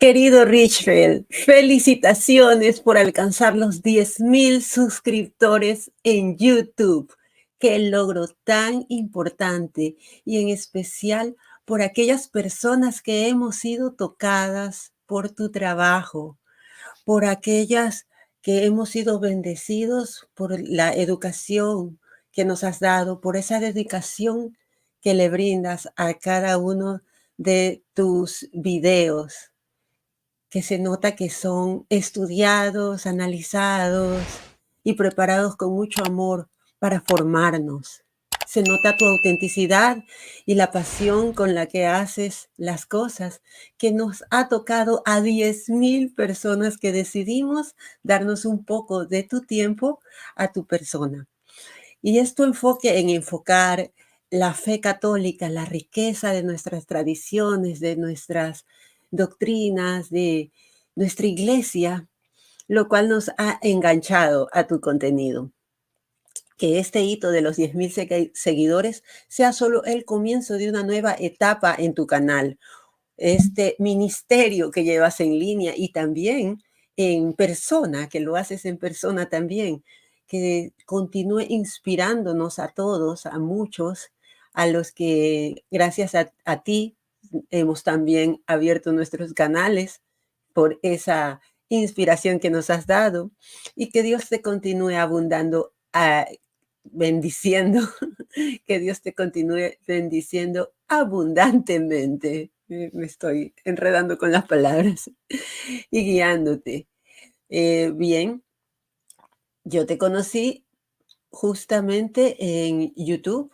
Querido Richfield, felicitaciones por alcanzar los 10,000 suscriptores en YouTube. Qué logro tan importante y en especial por aquellas personas que hemos sido tocadas por tu trabajo, por aquellas que hemos sido bendecidos por la educación que nos has dado, por esa dedicación que le brindas a cada uno de tus videos que se nota que son estudiados, analizados y preparados con mucho amor para formarnos. Se nota tu autenticidad y la pasión con la que haces las cosas, que nos ha tocado a 10,000 personas que decidimos darnos un poco de tu tiempo a tu persona. Y es tu enfoque en enfocar la fe católica, la riqueza de nuestras tradiciones, de nuestras doctrinas, de nuestra iglesia, lo cual nos ha enganchado a tu contenido. Que este hito de los 10,000 seguidores sea solo el comienzo de una nueva etapa en tu canal, este ministerio que llevas en línea y también en persona, que lo haces en persona también, que continúe inspirándonos a todos, a muchos, a los que gracias a ti hemos también abierto nuestros canales por esa inspiración que nos has dado y que Dios te continúe abundando, bendiciendo, que Dios te continúe bendiciendo abundantemente. Me estoy enredando con las palabras y guiándote. Bien, yo te conocí justamente en YouTube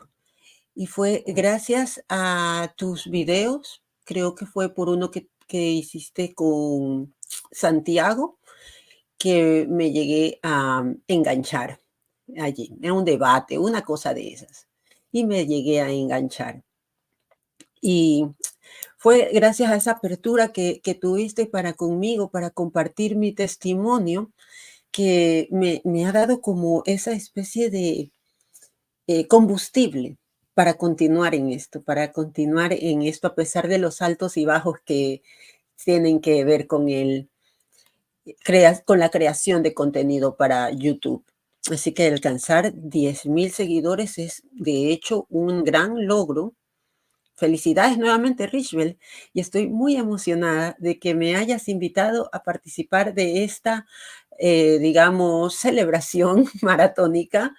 y fue gracias a tus videos. Creo que fue por uno que hiciste con Santiago que me llegué a enganchar allí. Era un debate, una cosa de esas. Y me llegué a enganchar. Y fue gracias a esa apertura que tuviste para conmigo, para compartir mi testimonio, que me ha dado como esa especie de combustible para continuar en esto, para continuar en esto a pesar de los altos y bajos que tienen que ver con con la creación de contenido para YouTube. Así que alcanzar 10,000 seguidores es de hecho un gran logro. Felicidades nuevamente, Richbel, y estoy muy emocionada de que me hayas invitado a participar de esta, digamos, celebración maratónica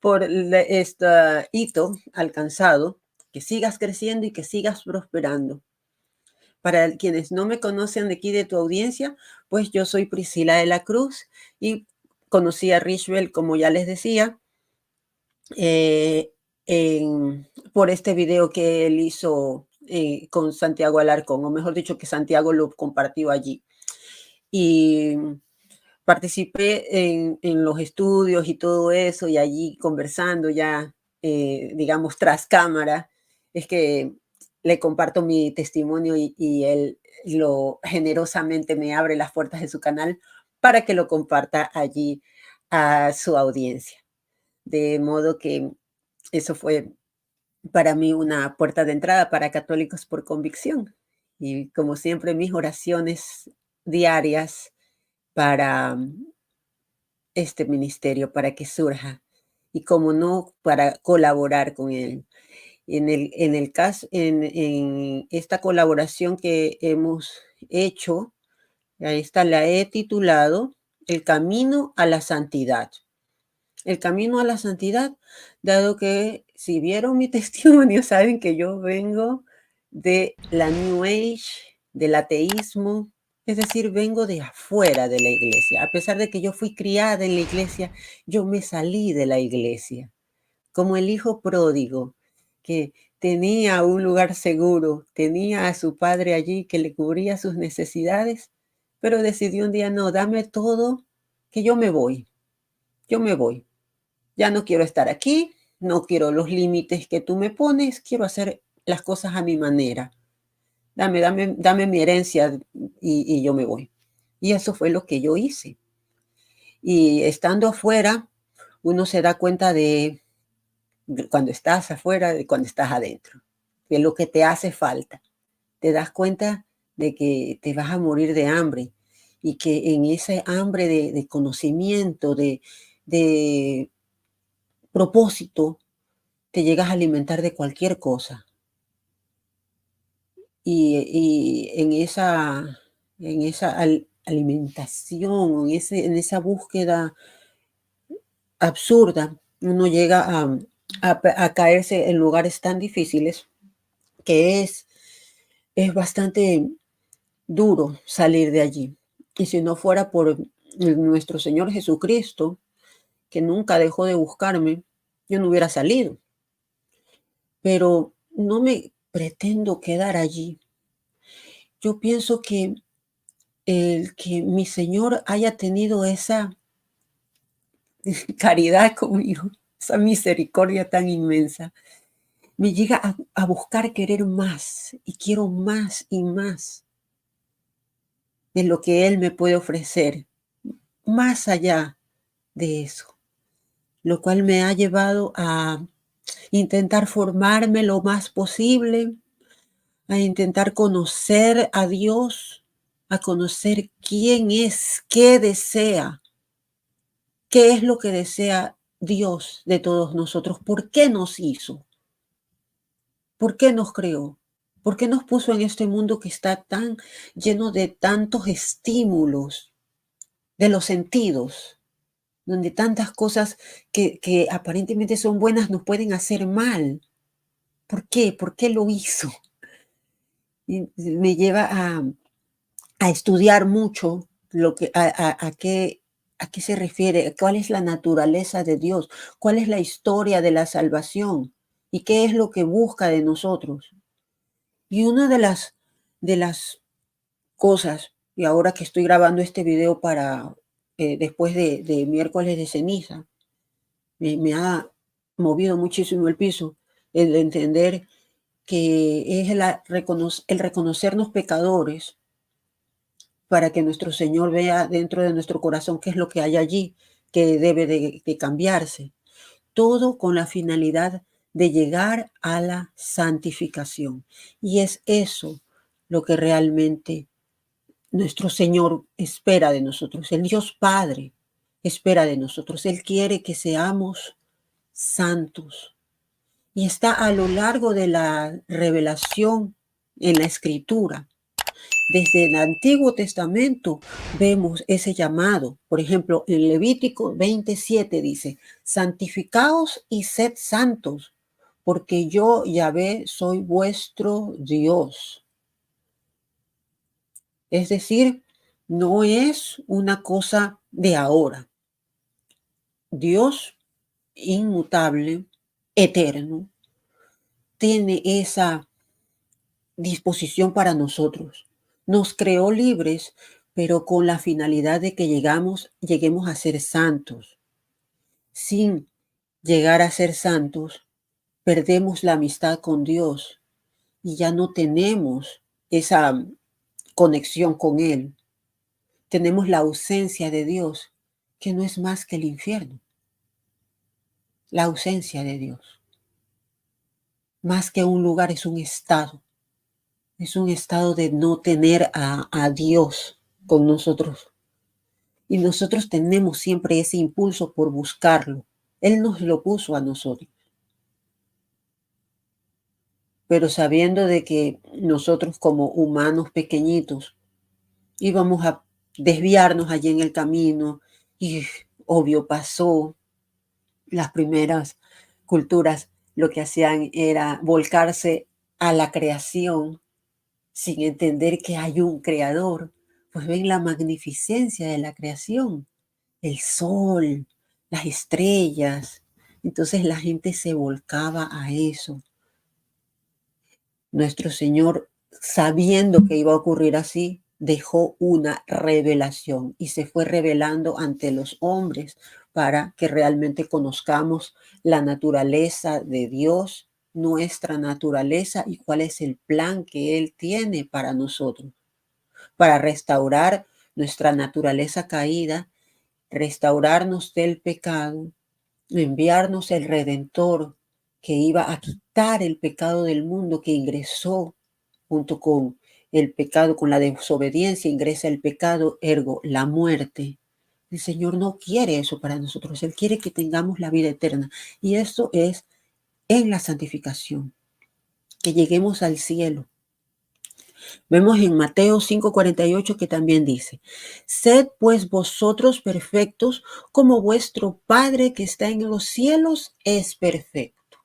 por este hito alcanzado, que sigas creciendo y que sigas prosperando. Para quienes no me conocen de aquí de tu audiencia, pues yo soy Priscila de la Cruz y conocí a Richbel, como ya les decía, eh, por este video que él hizo con Santiago Alarcón, o mejor dicho, que Santiago lo compartió allí. Y participé en los estudios y todo eso, y allí conversando ya, digamos, tras cámara, es que le comparto mi testimonio y él lo generosamente me abre las puertas de su canal para que lo comparta allí a su audiencia. De modo que eso fue para mí una puerta de entrada para Católicos por Convicción. Y como siempre, mis oraciones diarias para este ministerio, para que surja y como no, para colaborar con él. En el caso, en esta colaboración que hemos hecho, a esta la he titulado El camino a la santidad. El camino a la santidad, dado que si vieron mi testimonio, saben que yo vengo de la New Age, del ateísmo, es decir, vengo de afuera de la iglesia. A pesar de que yo fui criada en la iglesia, yo me salí de la iglesia, como el hijo pródigo, que tenía un lugar seguro, tenía a su padre allí que le cubría sus necesidades, pero decidió un día, no, dame todo, que yo me voy. Ya no quiero estar aquí, no quiero los límites que tú me pones, quiero hacer las cosas a mi manera. Dame mi herencia y yo me voy. Y eso fue lo que yo hice. Y estando afuera, uno se da cuenta de cuando estás afuera, de cuando estás adentro, de lo que te hace falta. Te das cuenta de que te vas a morir de hambre y que en ese hambre de conocimiento, de propósito, te llegas a alimentar de cualquier cosa. Y en esa alimentación, en esa búsqueda absurda, uno llega a caerse en lugares tan difíciles que es bastante duro salir de allí. Y si no fuera por nuestro Señor Jesucristo, que nunca dejó de buscarme, yo no hubiera salido. Pero no me pretendo quedar allí. Yo pienso que el que mi Señor haya tenido esa caridad conmigo, esa misericordia tan inmensa, me llega a buscar querer más y quiero más y más de lo que Él me puede ofrecer, más allá de eso, lo cual me ha llevado a intentar formarme lo más posible, a intentar conocer a Dios, a conocer quién es, qué desea, qué es lo que desea Dios de todos nosotros, por qué nos hizo, por qué nos creó, por qué nos puso en este mundo que está tan lleno de tantos estímulos de los sentidos, donde tantas cosas que aparentemente son buenas nos pueden hacer mal. ¿Por qué? ¿Por qué lo hizo? Y me lleva a estudiar mucho lo que, a qué se refiere, cuál es la naturaleza de Dios, cuál es la historia de la salvación y qué es lo que busca de nosotros. Y una de las cosas, y ahora que estoy grabando este video para después de miércoles de ceniza, me ha movido muchísimo el piso, el de entender que es el reconocernos pecadores para que nuestro Señor vea dentro de nuestro corazón qué es lo que hay allí que debe de cambiarse. Todo con la finalidad de llegar a la santificación. Y es eso lo que realmente nuestro Señor espera de nosotros. El Dios Padre espera de nosotros. Él quiere que seamos santos. Y está a lo largo de la revelación en la Escritura. Desde el Antiguo Testamento vemos ese llamado. Por ejemplo, en Levítico 27 dice, santificaos y sed santos, porque yo, Yahvé, soy vuestro Dios. Es decir, no es una cosa de ahora. Dios inmutable, eterno, tiene esa disposición para nosotros. Nos creó libres, pero con la finalidad de que lleguemos a ser santos. Sin llegar a ser santos, perdemos la amistad con Dios y ya no tenemos esa conexión con Él. Tenemos la ausencia de Dios, que no es más que el infierno. La ausencia de Dios. Más que un lugar, es un estado. Es un estado de no tener a Dios con nosotros. Y nosotros tenemos siempre ese impulso por buscarlo. Él nos lo puso a nosotros. Pero sabiendo de que nosotros como humanos pequeñitos íbamos a desviarnos allí en el camino y obvio pasó. Las primeras culturas lo que hacían era volcarse a la creación sin entender que hay un creador. Pues ven la magnificencia de la creación, el sol, las estrellas. Entonces la gente se volcaba a eso. Nuestro Señor, sabiendo que iba a ocurrir así, dejó una revelación y se fue revelando ante los hombres para que realmente conozcamos la naturaleza de Dios, nuestra naturaleza y cuál es el plan que Él tiene para nosotros, para restaurar nuestra naturaleza caída, restaurarnos del pecado, enviarnos el Redentor que iba a quitar el pecado del mundo, que ingresó junto con el pecado, con la desobediencia ingresa el pecado, ergo la muerte. El Señor no quiere eso para nosotros. Él quiere que tengamos la vida eterna. Y esto es en la santificación, que lleguemos al cielo. Vemos en Mateo 5:48 que también dice, sed pues vosotros perfectos como vuestro Padre que está en los cielos es perfecto.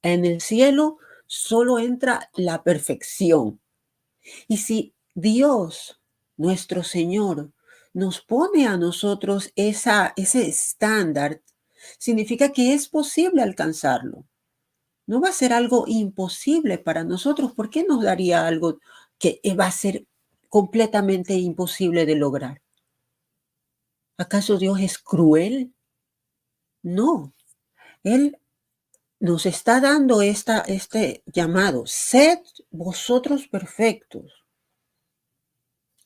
En el cielo solo entra la perfección. Y si Dios, nuestro Señor, nos pone a nosotros ese estándar, significa que es posible alcanzarlo. No va a ser algo imposible para nosotros. ¿Por qué nos daría algo que va a ser completamente imposible de lograr? ¿Acaso Dios es cruel? No. Él nos está dando este llamado. Sed vosotros perfectos.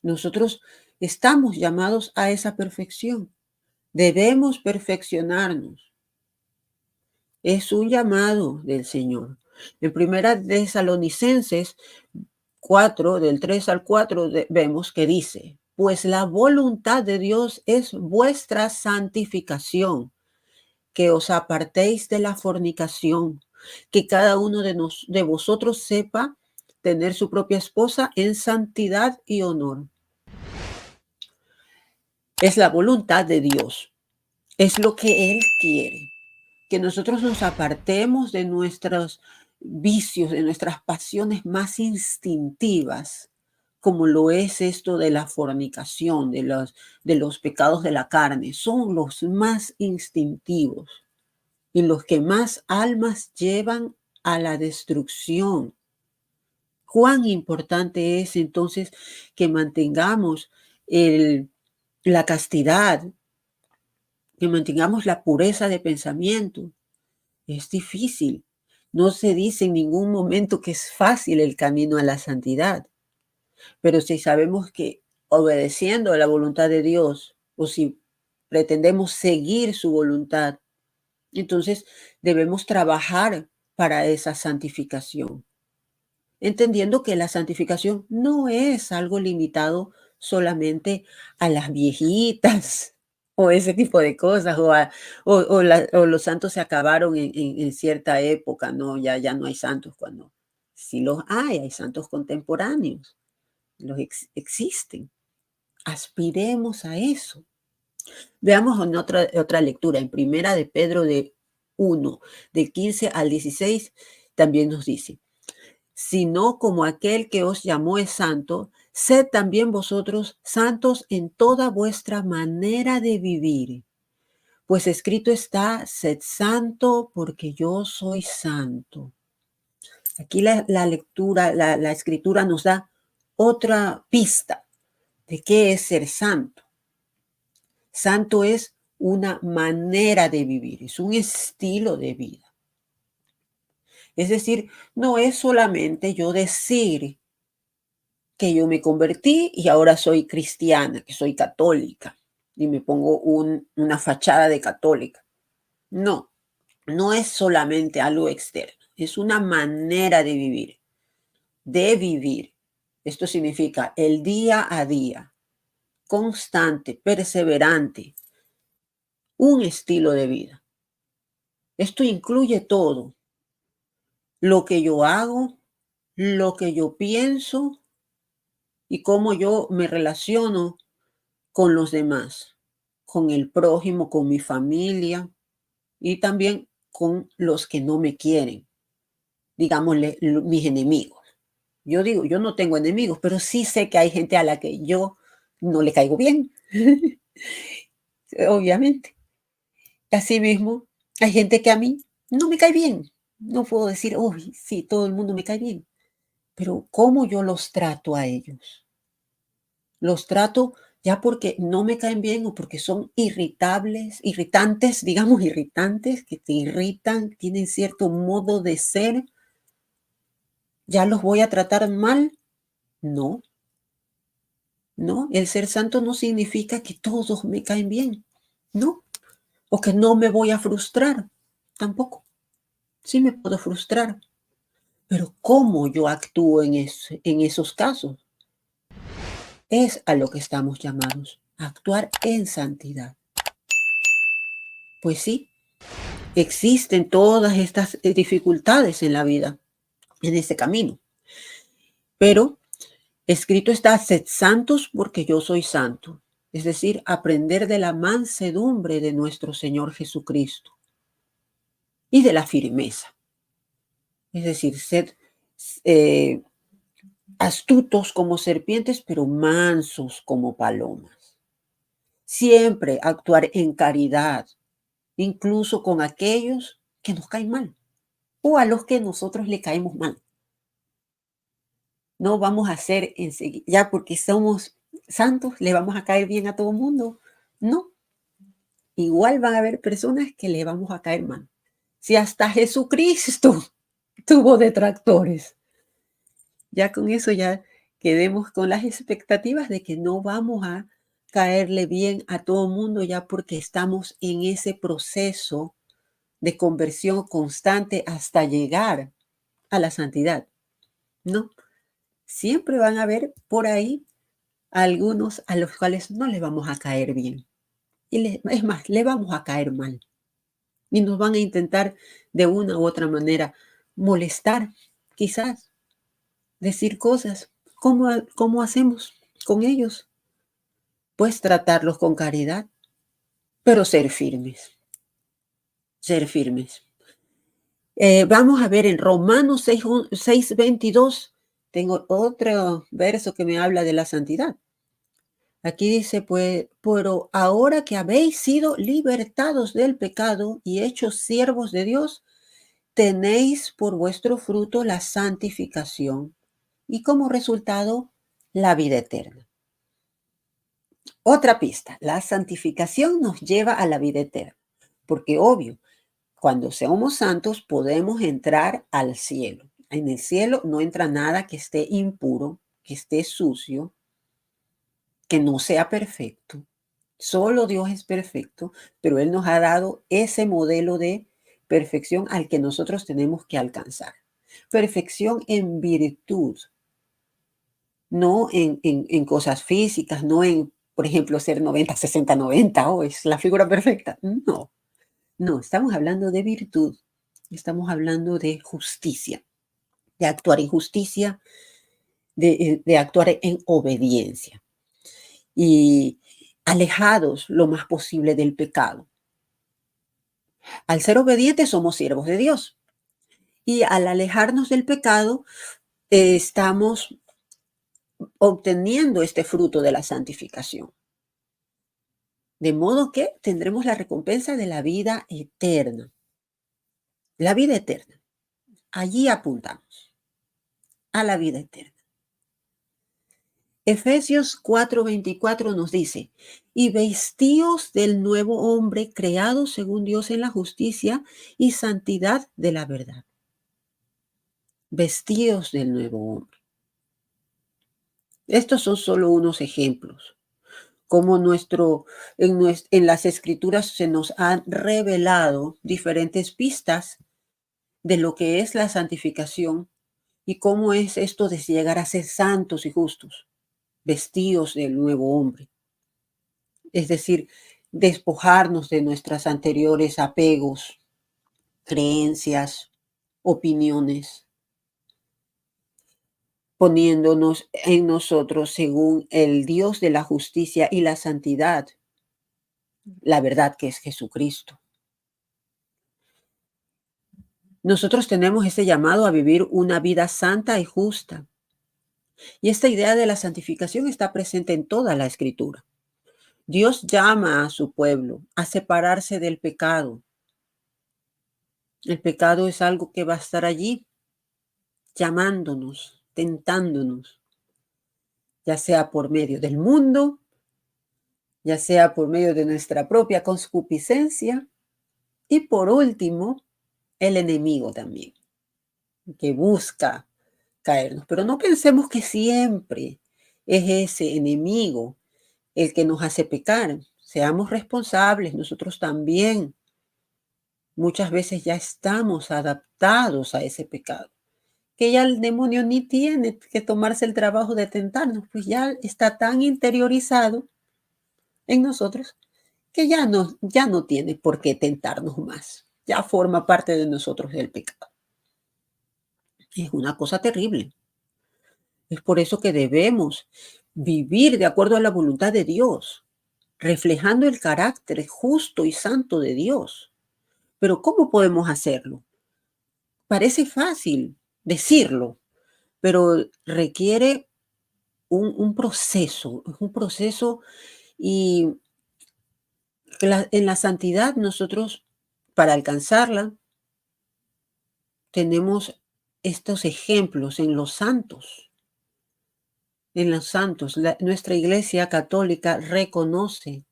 Nosotros estamos llamados a esa perfección. Debemos perfeccionarnos. Es un llamado del Señor. En Primera Tesalonicenses 4, del 3 al 4, vemos que dice, pues la voluntad de Dios es vuestra santificación, que os apartéis de la fornicación, que cada uno de vosotros sepa tener su propia esposa en santidad y honor. Es la voluntad de Dios, es lo que Él quiere, que nosotros nos apartemos de nuestros vicios, de nuestras pasiones más instintivas, como lo es esto de la fornicación, de los pecados de la carne. Son los más instintivos y los que más almas llevan a la destrucción. Cuán importante es entonces que mantengamos la castidad, que mantengamos la pureza de pensamiento. Es difícil. No se dice en ningún momento que es fácil el camino a la santidad, pero si sabemos que obedeciendo a la voluntad de Dios o si pretendemos seguir su voluntad, entonces debemos trabajar para esa santificación, entendiendo que la santificación no es algo limitado solamente a las viejitas o ese tipo de cosas, o los santos se acabaron en cierta época, ¿no? Ya no hay santos cuando sí los hay santos contemporáneos, existen. Aspiremos a eso. Veamos en otra lectura, en Primera de Pedro de 1, del 15 al 16, también nos dice, sino como aquel que os llamó es santo, sed también vosotros santos en toda vuestra manera de vivir. Pues escrito está, sed santo porque yo soy santo. Aquí la lectura, la escritura nos da otra pista de qué es ser santo. Santo es una manera de vivir, es un estilo de vida. Es decir, no es solamente yo decir que yo me convertí y ahora soy cristiana, que soy católica y me pongo una fachada de católica. No, no es solamente algo externo, es una manera de vivir, de vivir. Esto significa el día a día, constante, perseverante, un estilo de vida. Esto incluye todo, lo que yo hago, lo que yo pienso y cómo yo me relaciono con los demás, con el prójimo, con mi familia y también con los que no me quieren, digámosle mis enemigos. Yo digo, yo no tengo enemigos, pero sí sé que hay gente a la que yo no le caigo bien, obviamente. Asimismo, hay gente que a mí no me cae bien. No puedo decir, oh, sí, todo el mundo me cae bien, pero ¿cómo yo los trato a ellos? Los trato ya porque no me caen bien o porque son irritantes, digamos irritantes, que te irritan, tienen cierto modo de ser. ¿Ya los voy a tratar mal? No, no. El ser santo no significa que todos me caen bien, no. O que no me voy a frustrar, tampoco. Sí me puedo frustrar, Pero ¿cómo yo actúo en esos casos? Es a lo que estamos llamados, a actuar en santidad. Pues sí, existen todas estas dificultades en la vida, en ese camino. Pero escrito está, sed santos porque yo soy santo. Es decir, aprender de la mansedumbre de nuestro Señor Jesucristo y de la firmeza. Es decir, sed eh, astutos como serpientes, pero mansos como palomas. Siempre actuar en caridad, incluso con aquellos que nos caen mal o a los que nosotros le caemos mal. No vamos a hacer enseguida, ya porque somos santos, le vamos a caer bien a todo el mundo. No, igual van a haber personas que le vamos a caer mal. Si hasta Jesucristo tuvo detractores, ya con eso ya quedemos con las expectativas de que no vamos a caerle bien a todo el mundo ya porque estamos en ese proceso de conversión constante hasta llegar a la santidad. No, siempre van a haber por ahí algunos a los cuales no les vamos a caer bien. Es más, le vamos a caer mal. Y nos van a intentar de una u otra manera molestar, quizás, decir cosas. ¿Cómo hacemos con ellos? Pues tratarlos con caridad, pero ser firmes, ser firmes. Vamos a ver en Romanos 6:22, tengo otro verso que me habla de la santidad. Aquí dice, pues, pero ahora que habéis sido libertados del pecado y hechos siervos de Dios, tenéis por vuestro fruto la santificación y como resultado la vida eterna. Otra pista, la santificación nos lleva a la vida eterna, porque obvio, cuando seamos santos podemos entrar al cielo. En el cielo no entra nada que esté impuro, que esté sucio, que no sea perfecto. Solo Dios es perfecto, pero Él nos ha dado ese modelo de perfección al que nosotros tenemos que alcanzar. Perfección en virtud, no en cosas físicas, no en, por ejemplo, ser 90, 60, 90, o es la figura perfecta. No, no, estamos hablando de virtud, estamos hablando de justicia, de actuar en justicia, de actuar en obediencia y alejados lo más posible del pecado. Al ser obedientes somos siervos de Dios y al alejarnos del pecado estamos obteniendo este fruto de la santificación. De modo que tendremos la recompensa de la vida eterna. La vida eterna. Allí apuntamos a la vida eterna. Efesios 4:24 nos dice, y vestíos del nuevo hombre creado según Dios en la justicia y santidad de la verdad. Vestíos del nuevo hombre. Estos son solo unos ejemplos. Como en las escrituras se nos han revelado diferentes pistas de lo que es la santificación y cómo es esto de llegar a ser santos y justos, vestidos del nuevo hombre. Es decir, despojarnos de nuestros anteriores apegos, creencias, opiniones, poniéndonos en nosotros según el Dios de la justicia y la santidad, la verdad que es Jesucristo. Nosotros tenemos ese llamado a vivir una vida santa y justa. Y esta idea de la santificación está presente en toda la Escritura. Dios llama a su pueblo a separarse del pecado. El pecado es algo que va a estar allí, llamándonos, tentándonos, ya sea por medio del mundo, ya sea por medio de nuestra propia concupiscencia y por último, el enemigo también, que busca caernos. Pero no pensemos que siempre es ese enemigo el que nos hace pecar. Seamos responsables, nosotros también. Muchas veces ya estamos adaptados a ese pecado que ya el demonio ni tiene que tomarse el trabajo de tentarnos, pues ya está tan interiorizado en nosotros que ya no tiene por qué tentarnos más. Ya forma parte de nosotros el pecado. Es una cosa terrible. Es por eso que debemos vivir de acuerdo a la voluntad de Dios, reflejando el carácter justo y santo de Dios. Pero ¿cómo podemos hacerlo? Parece fácil decirlo, pero requiere un proceso y en la santidad nosotros, para alcanzarla, tenemos estos ejemplos en los santos. En los santos, nuestra Iglesia Católica reconoce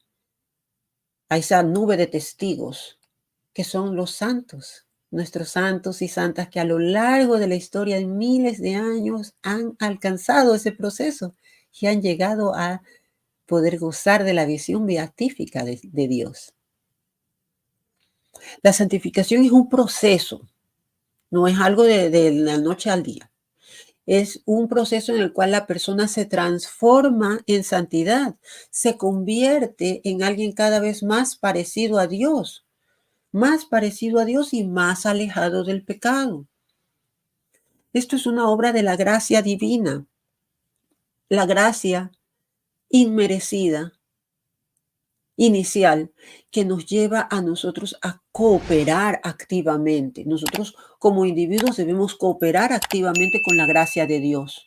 a esa nube de testigos que son los santos, nuestros santos y santas que a lo largo de la historia, en miles de años, han alcanzado ese proceso y han llegado a poder gozar de la visión beatífica de Dios. La santificación es un proceso, no es algo de la noche al día. Es un proceso en el cual la persona se transforma en santidad, se convierte en alguien cada vez más parecido a Dios y más alejado del pecado. Esto es una obra de la gracia divina, la gracia inmerecida, inicial, que nos lleva a nosotros a cooperar activamente. Nosotros como individuos debemos cooperar activamente con la gracia de Dios,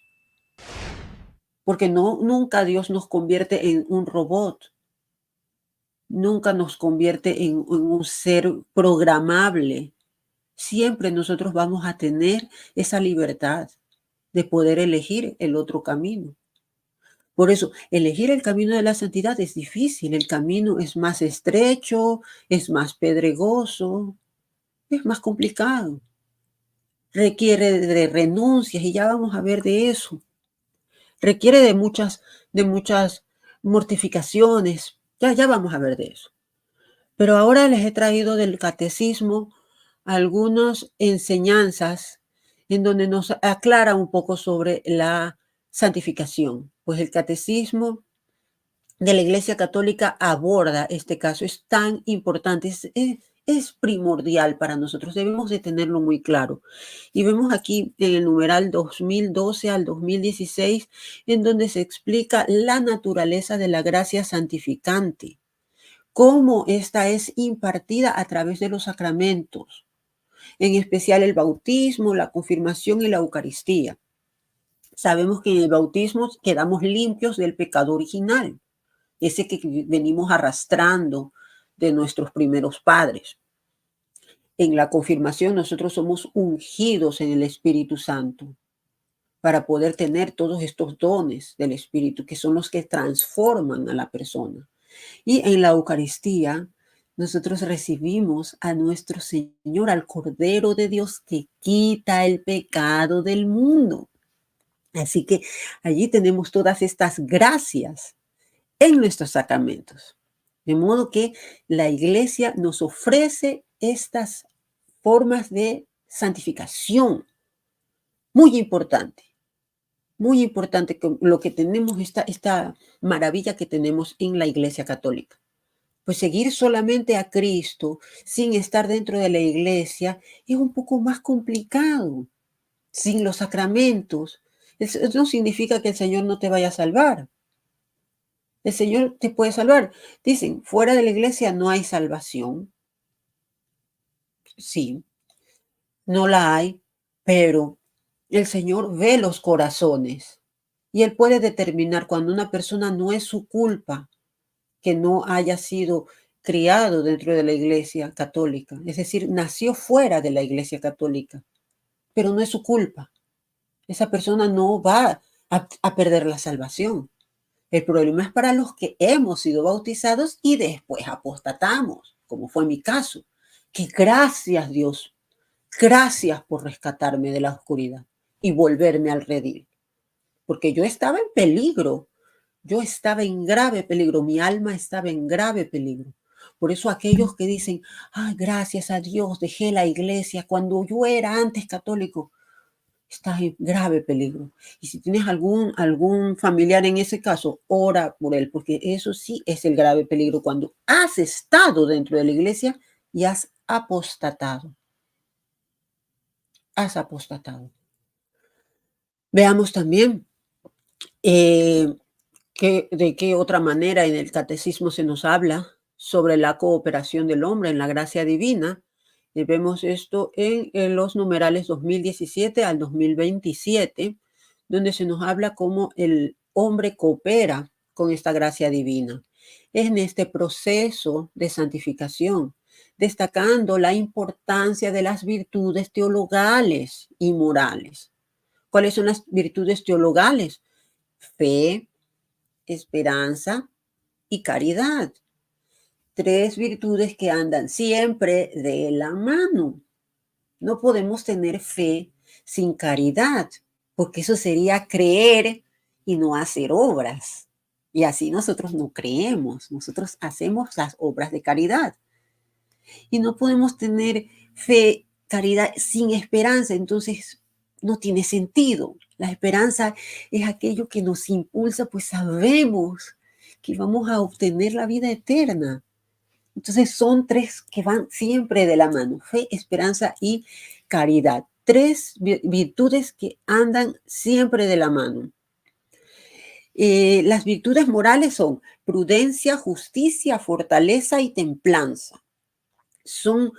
porque nunca Dios nos convierte en un robot, nunca nos convierte en un ser programable. Siempre nosotros vamos a tener esa libertad de poder elegir el otro camino. Por eso, elegir el camino de la santidad es difícil. El camino es más estrecho, es más pedregoso, es más complicado. Requiere de renuncias y ya vamos a ver de eso. Requiere de muchas mortificaciones. Ya vamos a ver de eso. Pero ahora les he traído del catecismo algunas enseñanzas en donde nos aclara un poco sobre la santificación. Pues el catecismo de la Iglesia Católica aborda este caso. Es tan importante, es primordial para nosotros. Debemos de tenerlo muy claro. Y vemos aquí en el numeral 2012 al 2016, en donde se explica la naturaleza de la gracia santificante, cómo esta es impartida a través de los sacramentos, en especial el bautismo, la confirmación y la Eucaristía. Sabemos que en el bautismo quedamos limpios del pecado original, ese que venimos arrastrando de nuestros primeros padres. En la confirmación nosotros somos ungidos en el Espíritu Santo para poder tener todos estos dones del Espíritu, que son los que transforman a la persona. Y en la Eucaristía, nosotros recibimos a nuestro Señor, al Cordero de Dios que quita el pecado del mundo. Así que allí tenemos todas estas gracias en nuestros sacramentos. De modo que la Iglesia nos ofrece estas formas de santificación. Muy importante lo que tenemos, esta maravilla que tenemos en la Iglesia Católica. Pues seguir solamente a Cristo sin estar dentro de la iglesia es un poco más complicado. Sin los sacramentos, eso no significa que el Señor no te vaya a salvar. El Señor te puede salvar. Dicen, fuera de la iglesia no hay salvación. Sí, no la hay, pero el Señor ve los corazones y Él puede determinar cuando una persona no es su culpa que no haya sido criado dentro de la Iglesia Católica, es decir, nació fuera de la Iglesia Católica, pero no es su culpa. Esa persona no va a perder la salvación. El problema es para los que hemos sido bautizados y después apostatamos, como fue mi caso. Que gracias, Dios, gracias por rescatarme de la oscuridad y volverme al redil, porque yo estaba en peligro. Yo estaba en grave peligro, mi alma estaba en grave peligro. Por eso aquellos que dicen, ay, gracias a Dios, dejé la iglesia cuando yo era antes católico. estás en grave peligro. Y si tienes algún familiar en ese caso, ora por él, porque eso sí es el grave peligro cuando has estado dentro de la iglesia y has apostatado. Has apostatado. Veamos también eh, de qué otra manera en el catecismo se nos habla sobre la cooperación del hombre en la gracia divina. Vemos esto en los numerales 2017 al 2027, donde se nos habla cómo el hombre coopera con esta gracia divina en este proceso de santificación, destacando la importancia de las virtudes teologales y morales. ¿Cuáles son las virtudes teologales? Fe, esperanza y caridad. Tres virtudes que andan siempre de la mano. No podemos tener fe sin caridad, porque eso sería creer y no hacer obras. Y así nosotros no creemos, nosotros hacemos las obras de caridad. Y no podemos tener fe, caridad sin esperanza, entonces no tiene sentido. La esperanza es aquello que nos impulsa, pues sabemos que vamos a obtener la vida eterna. Entonces son tres que van siempre de la mano, fe, esperanza y caridad. Tres virtudes que andan siempre de la mano. Las virtudes morales son prudencia, justicia, fortaleza y templanza. Son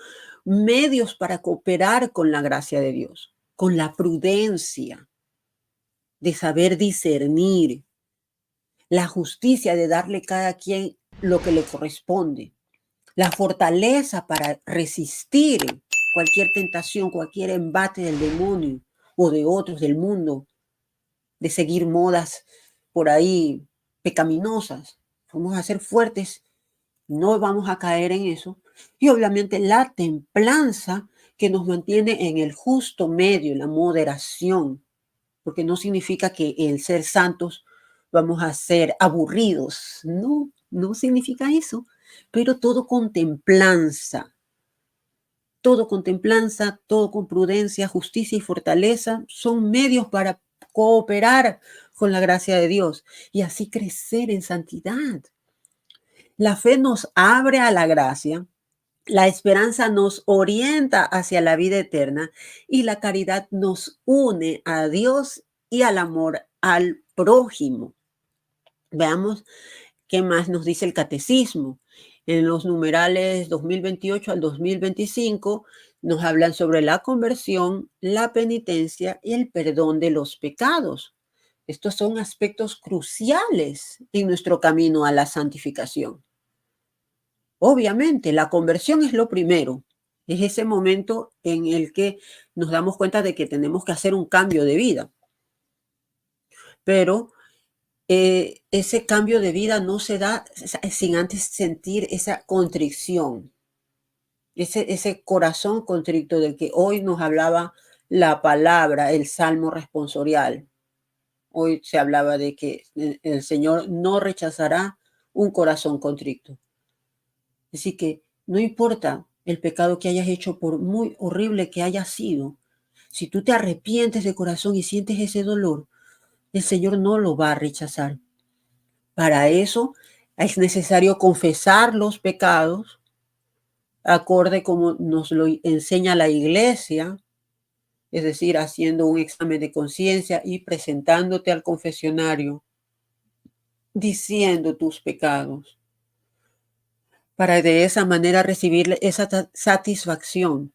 medios para cooperar con la gracia de Dios, con la prudencia de saber discernir, la justicia de darle a cada quien lo que le corresponde, la fortaleza para resistir cualquier tentación, cualquier embate del demonio o de otros del mundo, de seguir modas por ahí pecaminosas. Vamos a ser fuertes, no vamos a caer en eso. Y obviamente la templanza que nos mantiene en el justo medio, la moderación, porque no significa que el ser santos vamos a ser aburridos, no, no significa eso, pero todo con templanza, todo con prudencia, justicia y fortaleza son medios para cooperar con la gracia de Dios y así crecer en santidad. La fe nos abre a la gracia, la esperanza nos orienta hacia la vida eterna y la caridad nos une a Dios y al amor al prójimo. Veamos qué más nos dice el catecismo. En los numerales 2028 al 2025 nos hablan sobre la conversión, la penitencia y el perdón de los pecados. Estos son aspectos cruciales en nuestro camino a la santificación. Obviamente, la conversión es lo primero. Es ese momento en el que nos damos cuenta de que tenemos que hacer un cambio de vida. Pero ese cambio de vida no se da sin antes sentir esa contrición, ese corazón contrito del que hoy nos hablaba la palabra, el Salmo responsorial. Hoy se hablaba de que el Señor no rechazará un corazón contrito. Así que no importa el pecado que hayas hecho, por muy horrible que haya sido, si tú te arrepientes de corazón y sientes ese dolor, el Señor no lo va a rechazar. Para eso es necesario confesar los pecados, acorde como nos lo enseña la iglesia, es decir, haciendo un examen de conciencia y presentándote al confesionario, diciendo tus pecados, para de esa manera recibir esa satisfacción,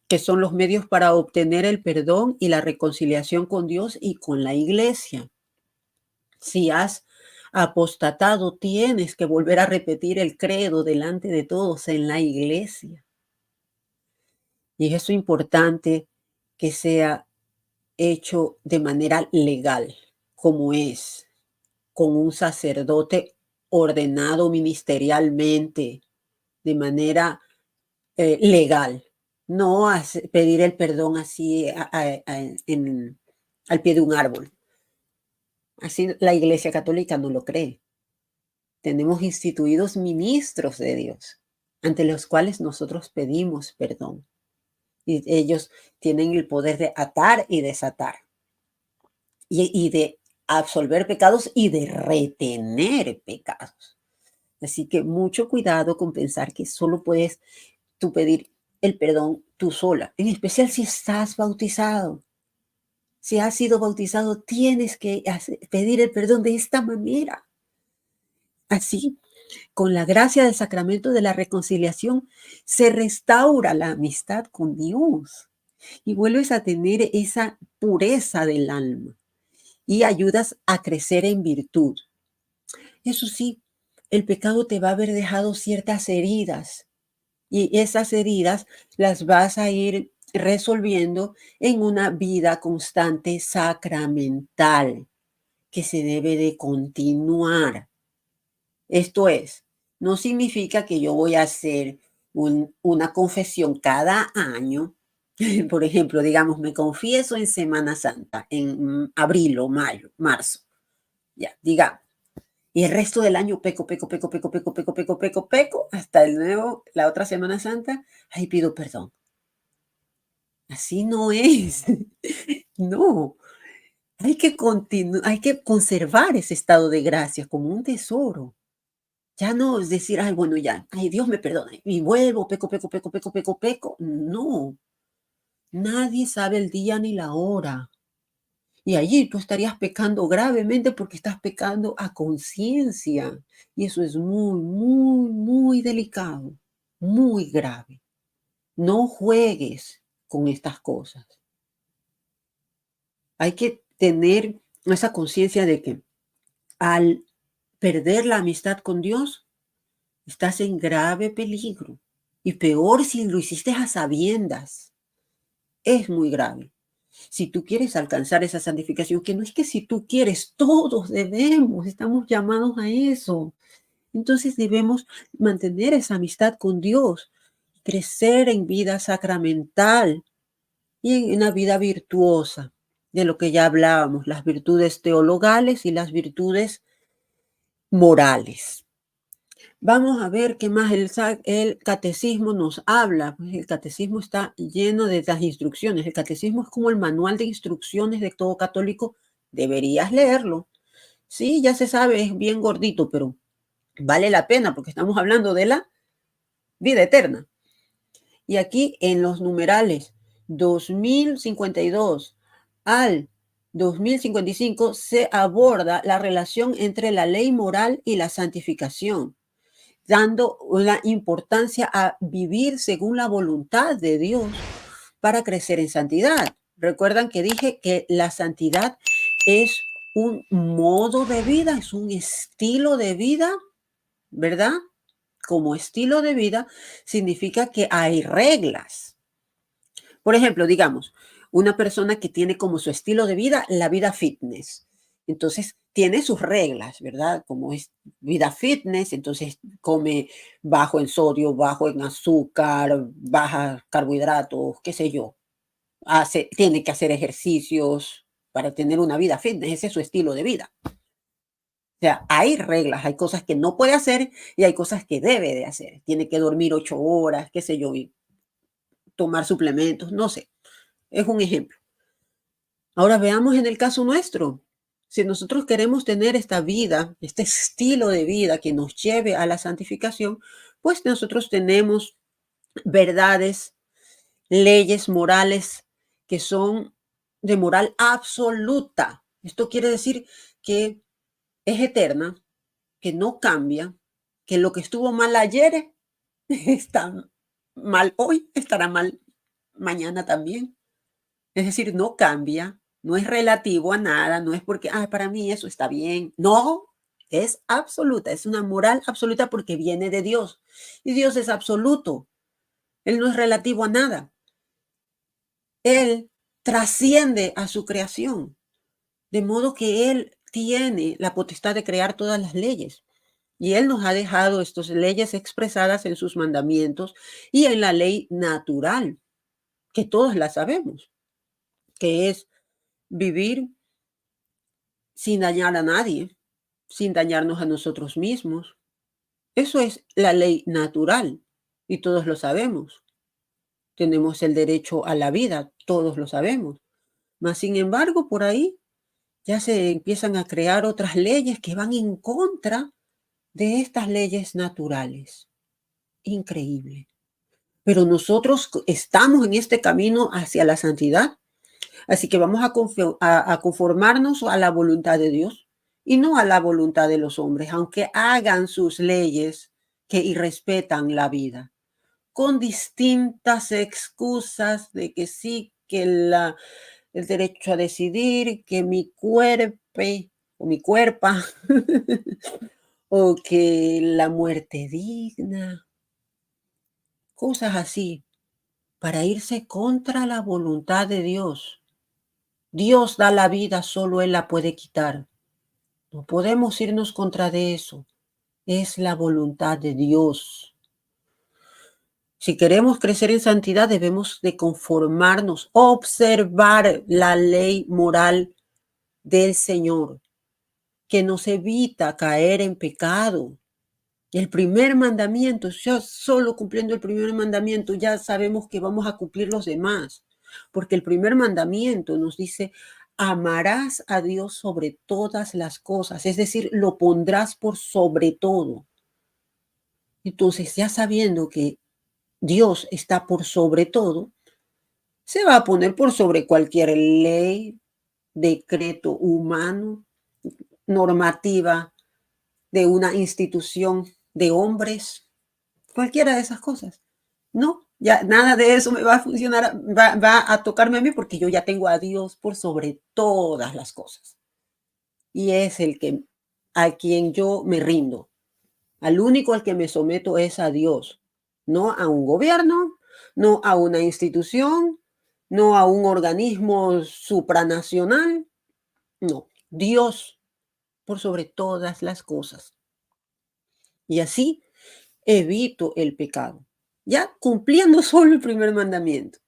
que son los medios para obtener el perdón y la reconciliación con Dios y con la iglesia. Si has apostatado, tienes que volver a repetir el credo delante de todos en la iglesia. Y es eso importante que sea hecho de manera legal, como es, con un sacerdote ordenado ministerialmente, de manera legal. No pedir el perdón así al pie de un árbol. Así la Iglesia Católica no lo cree. Tenemos instituidos ministros de Dios, ante los cuales nosotros pedimos perdón. Y ellos tienen el poder de atar y desatar, y de absolver pecados y de retener pecados. Así que mucho cuidado con pensar que solo puedes tú pedir el perdón tú sola, en especial si estás bautizado. Si has sido bautizado, tienes que pedir el perdón de esta manera. Así, con la gracia del sacramento de la reconciliación, se restaura la amistad con Dios y vuelves a tener esa pureza del alma y ayudas a crecer en virtud. Eso sí, el pecado te va a haber dejado ciertas heridas y esas heridas las vas a ir resolviendo en una vida constante sacramental que se debe de continuar. Esto es, no significa que yo voy a hacer una confesión cada año. Por ejemplo, digamos, me confieso en Semana Santa, en abril o mayo, marzo, ya, digamos. Y el resto del año peco, peco, peco, peco, peco, peco, peco, peco, peco, hasta el nuevo, la otra Semana Santa, ahí pido perdón. Así no es. No, hay que conservar ese estado de gracia como un tesoro. Ya no es decir, ay, bueno, ya, ay, Dios me perdone, y vuelvo, peco, peco, peco, peco, peco, peco. No, nadie sabe el día ni la hora. Y allí tú estarías pecando gravemente porque estás pecando a conciencia. Y eso es muy, muy, muy delicado, muy grave. No juegues con estas cosas. Hay que tener esa conciencia de que al perder la amistad con Dios, estás en grave peligro. Y peor si lo hiciste a sabiendas. Es muy grave. Si tú quieres alcanzar esa santificación, que no es que si tú quieres, todos debemos, estamos llamados a eso. Entonces debemos mantener esa amistad con Dios, crecer en vida sacramental y en una vida virtuosa, de lo que ya hablábamos, las virtudes teologales y las virtudes morales. Vamos a ver qué más el catecismo nos habla. Pues el catecismo está lleno de las instrucciones. El catecismo es como el manual de instrucciones de todo católico. Deberías leerlo. Sí, ya se sabe, es bien gordito, pero vale la pena porque estamos hablando de la vida eterna. Y aquí en los numerales 2052 al 2055 se aborda la relación entre la ley moral y la santificación, dando una importancia a vivir según la voluntad de Dios para crecer en santidad. Recuerdan que dije que la santidad es un modo de vida, es un estilo de vida, ¿verdad? Como estilo de vida significa que hay reglas. Por ejemplo, digamos, una persona que tiene como su estilo de vida la vida fitness. Entonces, tiene sus reglas, ¿verdad? Como es vida fitness, entonces come bajo en sodio, bajo en azúcar, baja carbohidratos, qué sé yo. Tiene que hacer ejercicios para tener una vida fitness, ese es su estilo de vida. O sea, hay reglas, hay cosas que no puede hacer y hay cosas que debe de hacer. Tiene que dormir 8 horas, qué sé yo, y tomar suplementos, no sé. Es un ejemplo. Ahora veamos en el caso nuestro. Si nosotros queremos tener esta vida, este estilo de vida que nos lleve a la santificación, pues nosotros tenemos verdades, leyes morales que son de moral absoluta. Esto quiere decir que es eterna, que no cambia, que lo que estuvo mal ayer está mal hoy, estará mal mañana también. Es decir, no cambia, no es relativo a nada, no es porque, para mí eso está bien. No, es absoluta, es una moral absoluta porque viene de Dios. Y Dios es absoluto. Él no es relativo a nada. Él trasciende a su creación, de modo que Él tiene la potestad de crear todas las leyes. Y Él nos ha dejado estas leyes expresadas en sus mandamientos y en la ley natural, que todos la sabemos, que es vivir sin dañar a nadie, sin dañarnos a nosotros mismos. Eso es la ley natural y todos lo sabemos. tenemos el derecho a la vida, todos lo sabemos. Mas, sin embargo, por ahí ya se empiezan a crear otras leyes que van en contra de estas leyes naturales. Increíble. Pero nosotros estamos en este camino hacia la santidad, así que vamos a conformarnos a la voluntad de Dios y no a la voluntad de los hombres, aunque hagan sus leyes que irrespetan la vida, con distintas excusas de que sí, que el derecho a decidir, que mi cuerpo o mi cuerpa, o que la muerte digna, cosas así, para irse contra la voluntad de Dios. Dios da la vida, solo Él la puede quitar. No podemos irnos contra de eso. Es la voluntad de Dios. Si queremos crecer en santidad, debemos de conformarnos, observar la ley moral del Señor, que nos evita caer en pecado. El primer mandamiento, ya solo cumpliendo el primer mandamiento, ya sabemos que vamos a cumplir los demás, porque el primer mandamiento nos dice, amarás a Dios sobre todas las cosas, es decir, lo pondrás por sobre todo. Entonces, ya sabiendo que Dios está por sobre todo, se va a poner por sobre cualquier ley, decreto humano, normativa de una institución de hombres, cualquiera de esas cosas. No, ya nada de eso me va a funcionar, va a tocarme a mí porque yo ya tengo a Dios por sobre todas las cosas. Y es el que a quien yo me rindo. Al único al que me someto es a Dios, no a un gobierno, no a una institución, no a un organismo supranacional, no, Dios por sobre todas las cosas. Y así evito el pecado, ya cumpliendo solo el primer mandamiento.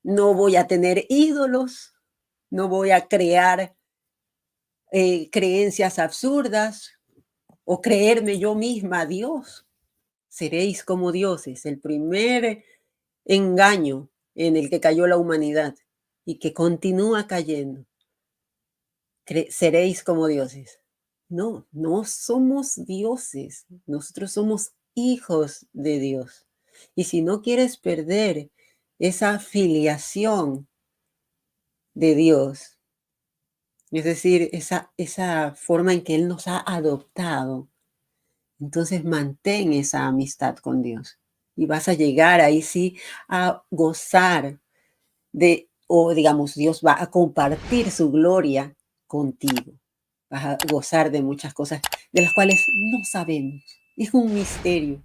No voy a tener ídolos, no voy a crear creencias absurdas o creerme yo misma Dios. Seréis como dioses, el primer engaño en el que cayó la humanidad y que continúa cayendo. Seréis como dioses. No, no somos dioses, nosotros somos hijos de Dios. Y si no quieres perder esa filiación de Dios, es decir, esa forma en que Él nos ha adoptado, entonces mantén esa amistad con Dios y vas a llegar ahí sí a gozar o digamos, Dios va a compartir su gloria contigo. Vas a gozar de muchas cosas de las cuales no sabemos. Es un misterio,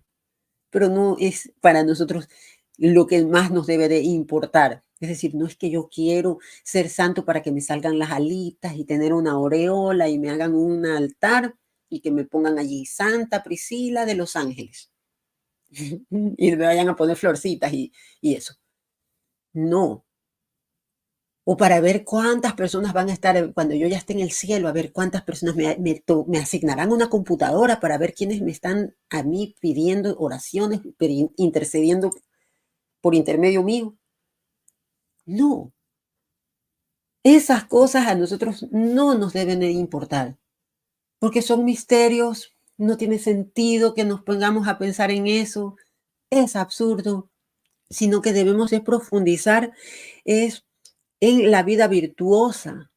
pero no es para nosotros lo que más nos debe de importar. Es decir, no es que yo quiero ser santo para que me salgan las alitas y tener una aureola y me hagan un altar y que me pongan allí Santa Priscila de los Ángeles y me vayan a poner florcitas y eso. No. O para ver cuántas personas van a estar, cuando yo ya esté en el cielo, a ver cuántas personas me asignarán una computadora para ver quiénes me están a mí pidiendo oraciones, intercediendo por intermedio mío. No, esas cosas a nosotros no nos deben de importar, porque son misterios, no tiene sentido que nos pongamos a pensar en eso, es absurdo, sino que debemos de profundizar es en la vida virtuosa,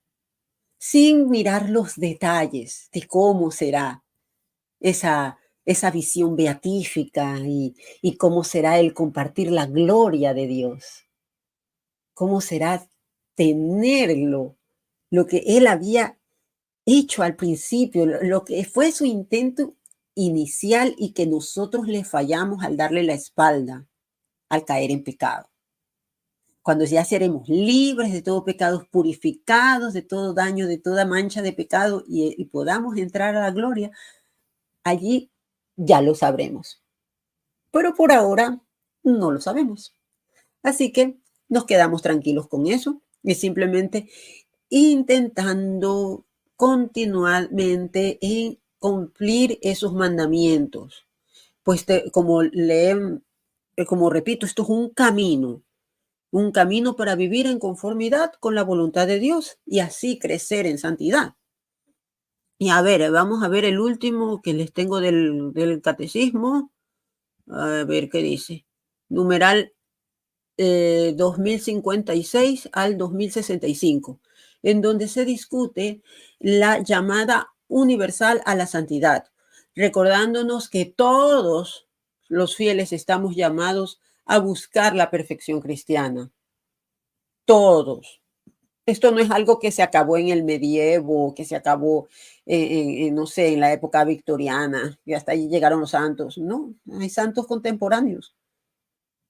sin mirar los detalles de cómo será esa visión beatífica y cómo será el compartir la gloria de Dios, cómo será tenerlo, lo que Él había hecho al principio, lo que fue su intento inicial y que nosotros le fallamos al darle la espalda, al caer en pecado. Cuando ya seremos libres de todo pecado, purificados de todo daño, de toda mancha de pecado y podamos entrar a la gloria, allí ya lo sabremos. Pero por ahora no lo sabemos. Así que nos quedamos tranquilos con eso y simplemente intentando continuamente en cumplir esos mandamientos. Pues como le como repito, esto es un camino para vivir en conformidad con la voluntad de Dios y así crecer en santidad. Y a ver, vamos a ver el último que les tengo del catecismo. A ver qué dice. Numeral 2056 al 2065, en donde se discute la llamada universal a la santidad, recordándonos que todos los fieles estamos llamados a buscar la perfección cristiana. Todos. Esto no es algo que se acabó en el medievo, que se acabó no sé, en la época victoriana, y hasta allí llegaron los santos. No, hay santos contemporáneos.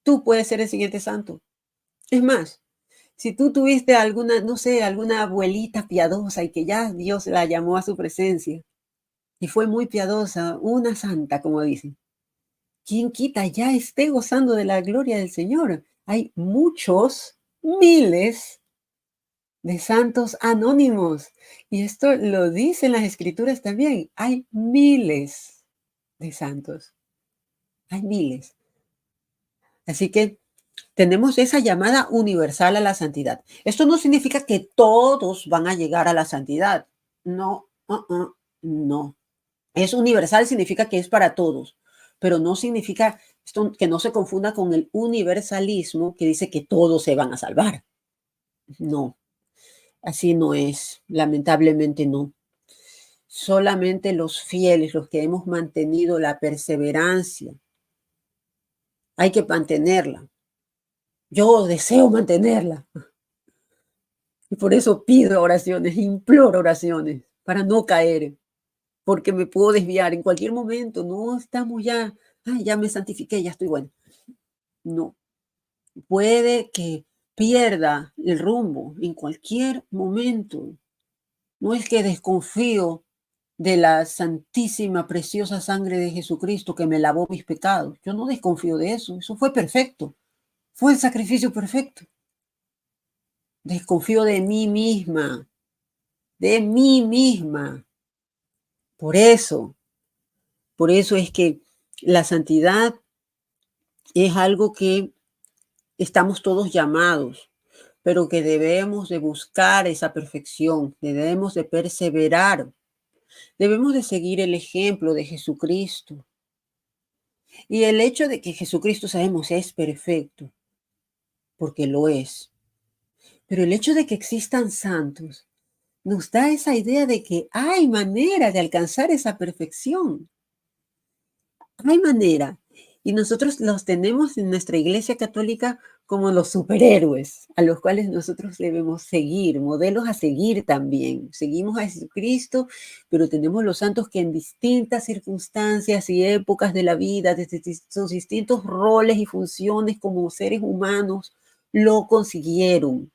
Tú puedes ser el siguiente santo. Es más, si tú tuviste alguna, no sé, alguna abuelita piadosa y que ya Dios la llamó a su presencia y fue muy piadosa, una santa, como dicen, ¿quién quita ya esté gozando de la gloria del Señor? Hay muchos, miles de santos anónimos. Y esto lo dicen las escrituras también. Hay miles de santos. Hay miles. Así que tenemos esa llamada universal a la santidad. Esto no significa que todos van a llegar a la santidad. No, no. Es universal, significa que es para todos, pero no significa esto que no se confunda con el universalismo que dice que todos se van a salvar. No, así no es, lamentablemente no. Solamente los fieles, los que hemos mantenido la perseverancia, hay que mantenerla. Yo deseo mantenerla. Y por eso pido oraciones, imploro oraciones para no caer, porque me puedo desviar en cualquier momento. No estamos ya, ay, ya me santifiqué, ya estoy bueno. No, puede que pierda el rumbo en cualquier momento. No es que desconfío de la santísima, preciosa sangre de Jesucristo que me lavó mis pecados. Yo no desconfío de eso. Eso fue perfecto. Fue el sacrificio perfecto. Desconfío de mí misma, de mí misma. Por eso es que la santidad es algo que estamos todos llamados, pero que debemos de buscar esa perfección, debemos de perseverar, debemos de seguir el ejemplo de Jesucristo. Y el hecho de que Jesucristo sabemos es perfecto, porque lo es, pero el hecho de que existan santos nos da esa idea de que hay manera de alcanzar esa perfección. Hay manera. Y nosotros los tenemos en nuestra iglesia católica como los superhéroes, a los cuales nosotros debemos seguir, modelos a seguir también. Seguimos a Jesucristo, pero tenemos los santos que en distintas circunstancias y épocas de la vida, desde sus distintos roles y funciones como seres humanos, lo consiguieron.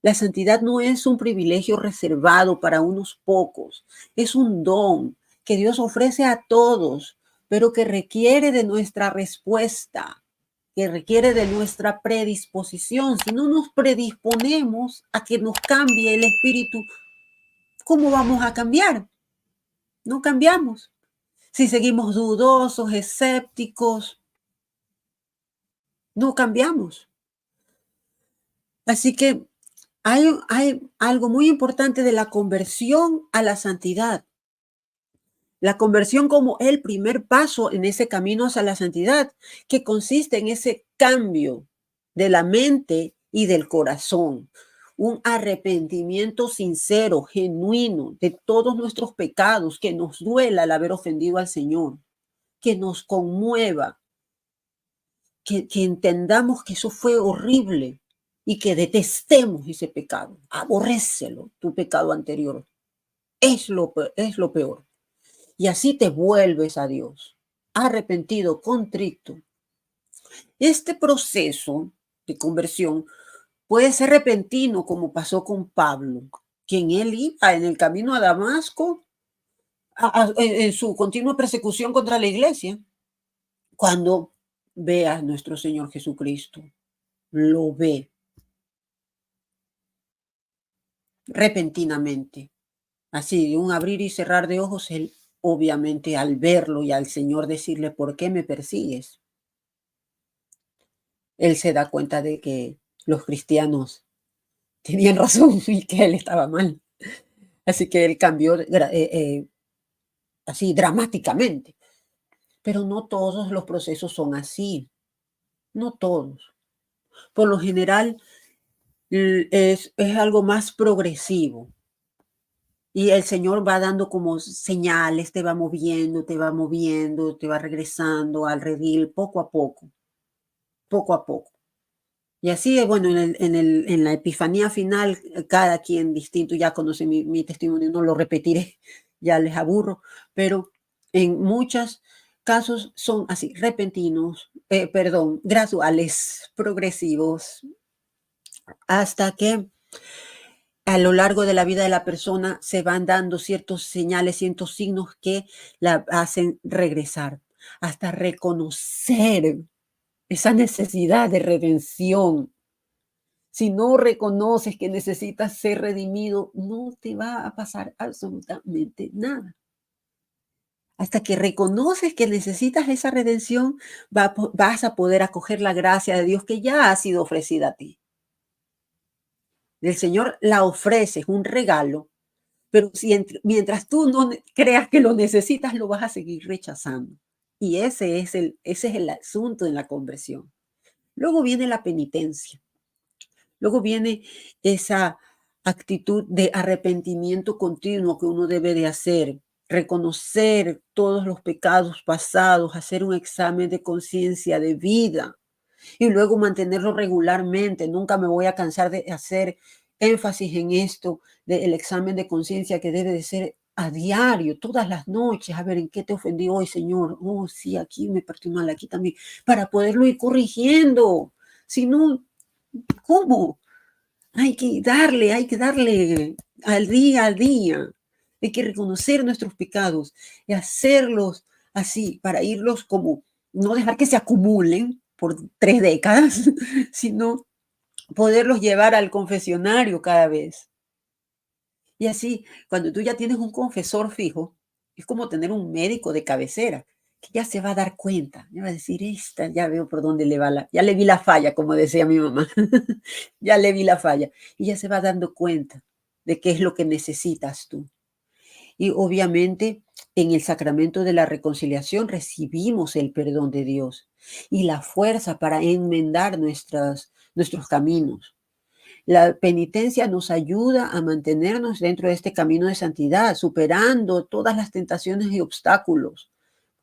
La santidad no es un privilegio reservado para unos pocos, es un don que Dios ofrece a todos, pero que requiere de nuestra respuesta, que requiere de nuestra predisposición. Si no nos predisponemos a que nos cambie el espíritu, ¿cómo vamos a cambiar? No cambiamos. Si seguimos dudosos, escépticos, no cambiamos. Así que hay algo muy importante de la conversión a la santidad. La conversión como el primer paso en ese camino hacia la santidad, que consiste en ese cambio de la mente y del corazón, un arrepentimiento sincero, genuino de todos nuestros pecados, que nos duela el haber ofendido al Señor, que nos conmueva, que entendamos que eso fue horrible y que detestemos ese pecado, aborrécelo, tu pecado anterior, es lo peor. Y así te vuelves a Dios, arrepentido, contrito. Este proceso de conversión puede ser repentino, como pasó con Pablo, quien él iba en el camino a Damasco en su continua persecución contra la iglesia, cuando ve a nuestro Señor Jesucristo, lo ve repentinamente, así de un abrir y cerrar de ojos, él obviamente al verlo y al Señor decirle, ¿por qué me persigues? él se da cuenta de que los cristianos tenían razón y que él estaba mal. Así que él cambió así dramáticamente. Pero no todos los procesos son así, no todos. Por lo general es algo más progresivo y el Señor va dando como señales, te va moviendo, te va regresando al redil poco a poco, poco a poco. Y así, bueno, en la epifanía final, cada quien distinto, ya conoce mi testimonio, no lo repetiré, ya les aburro, pero en muchos casos son así, repentinos, perdón, graduales, progresivos, hasta que a lo largo de la vida de la persona se van dando ciertos señales, ciertos signos que la hacen regresar, hasta reconocer esa necesidad de redención. Si no reconoces que necesitas ser redimido, no te va a pasar absolutamente nada. Hasta que reconoces que necesitas esa redención, vas a poder acoger la gracia de Dios que ya ha sido ofrecida a ti. El Señor la ofrece, es un regalo, pero si mientras tú no creas que lo necesitas, lo vas a seguir rechazando. Y ese es el asunto en la conversión. Luego viene la penitencia. Luego viene esa actitud de arrepentimiento continuo que uno debe de hacer, reconocer todos los pecados pasados, hacer un examen de conciencia de vida y luego mantenerlo regularmente. Nunca me voy a cansar de hacer énfasis en esto del examen de conciencia que debe de ser a diario, todas las noches, a ver en qué te ofendí hoy, Señor. Oh, sí, aquí me partí mal, aquí también, para poderlo ir corrigiendo. Si no, ¿cómo? Hay que darle al día a día. Hay que reconocer nuestros pecados y hacerlos así para irlos como, no dejar que se acumulen por 3 décadas, sino poderlos llevar al confesionario cada vez. Y así, cuando tú ya tienes un confesor fijo, es como tener un médico de cabecera, que ya se va a dar cuenta, ya va a decir, esta, ya veo por dónde le va ya le vi la falla, como decía mi mamá, ya le vi la falla, y ya se va dando cuenta de qué es lo que necesitas tú. Y obviamente en el sacramento de la reconciliación recibimos el perdón de Dios y la fuerza para enmendar nuestros caminos. La penitencia nos ayuda a mantenernos dentro de este camino de santidad, superando todas las tentaciones y obstáculos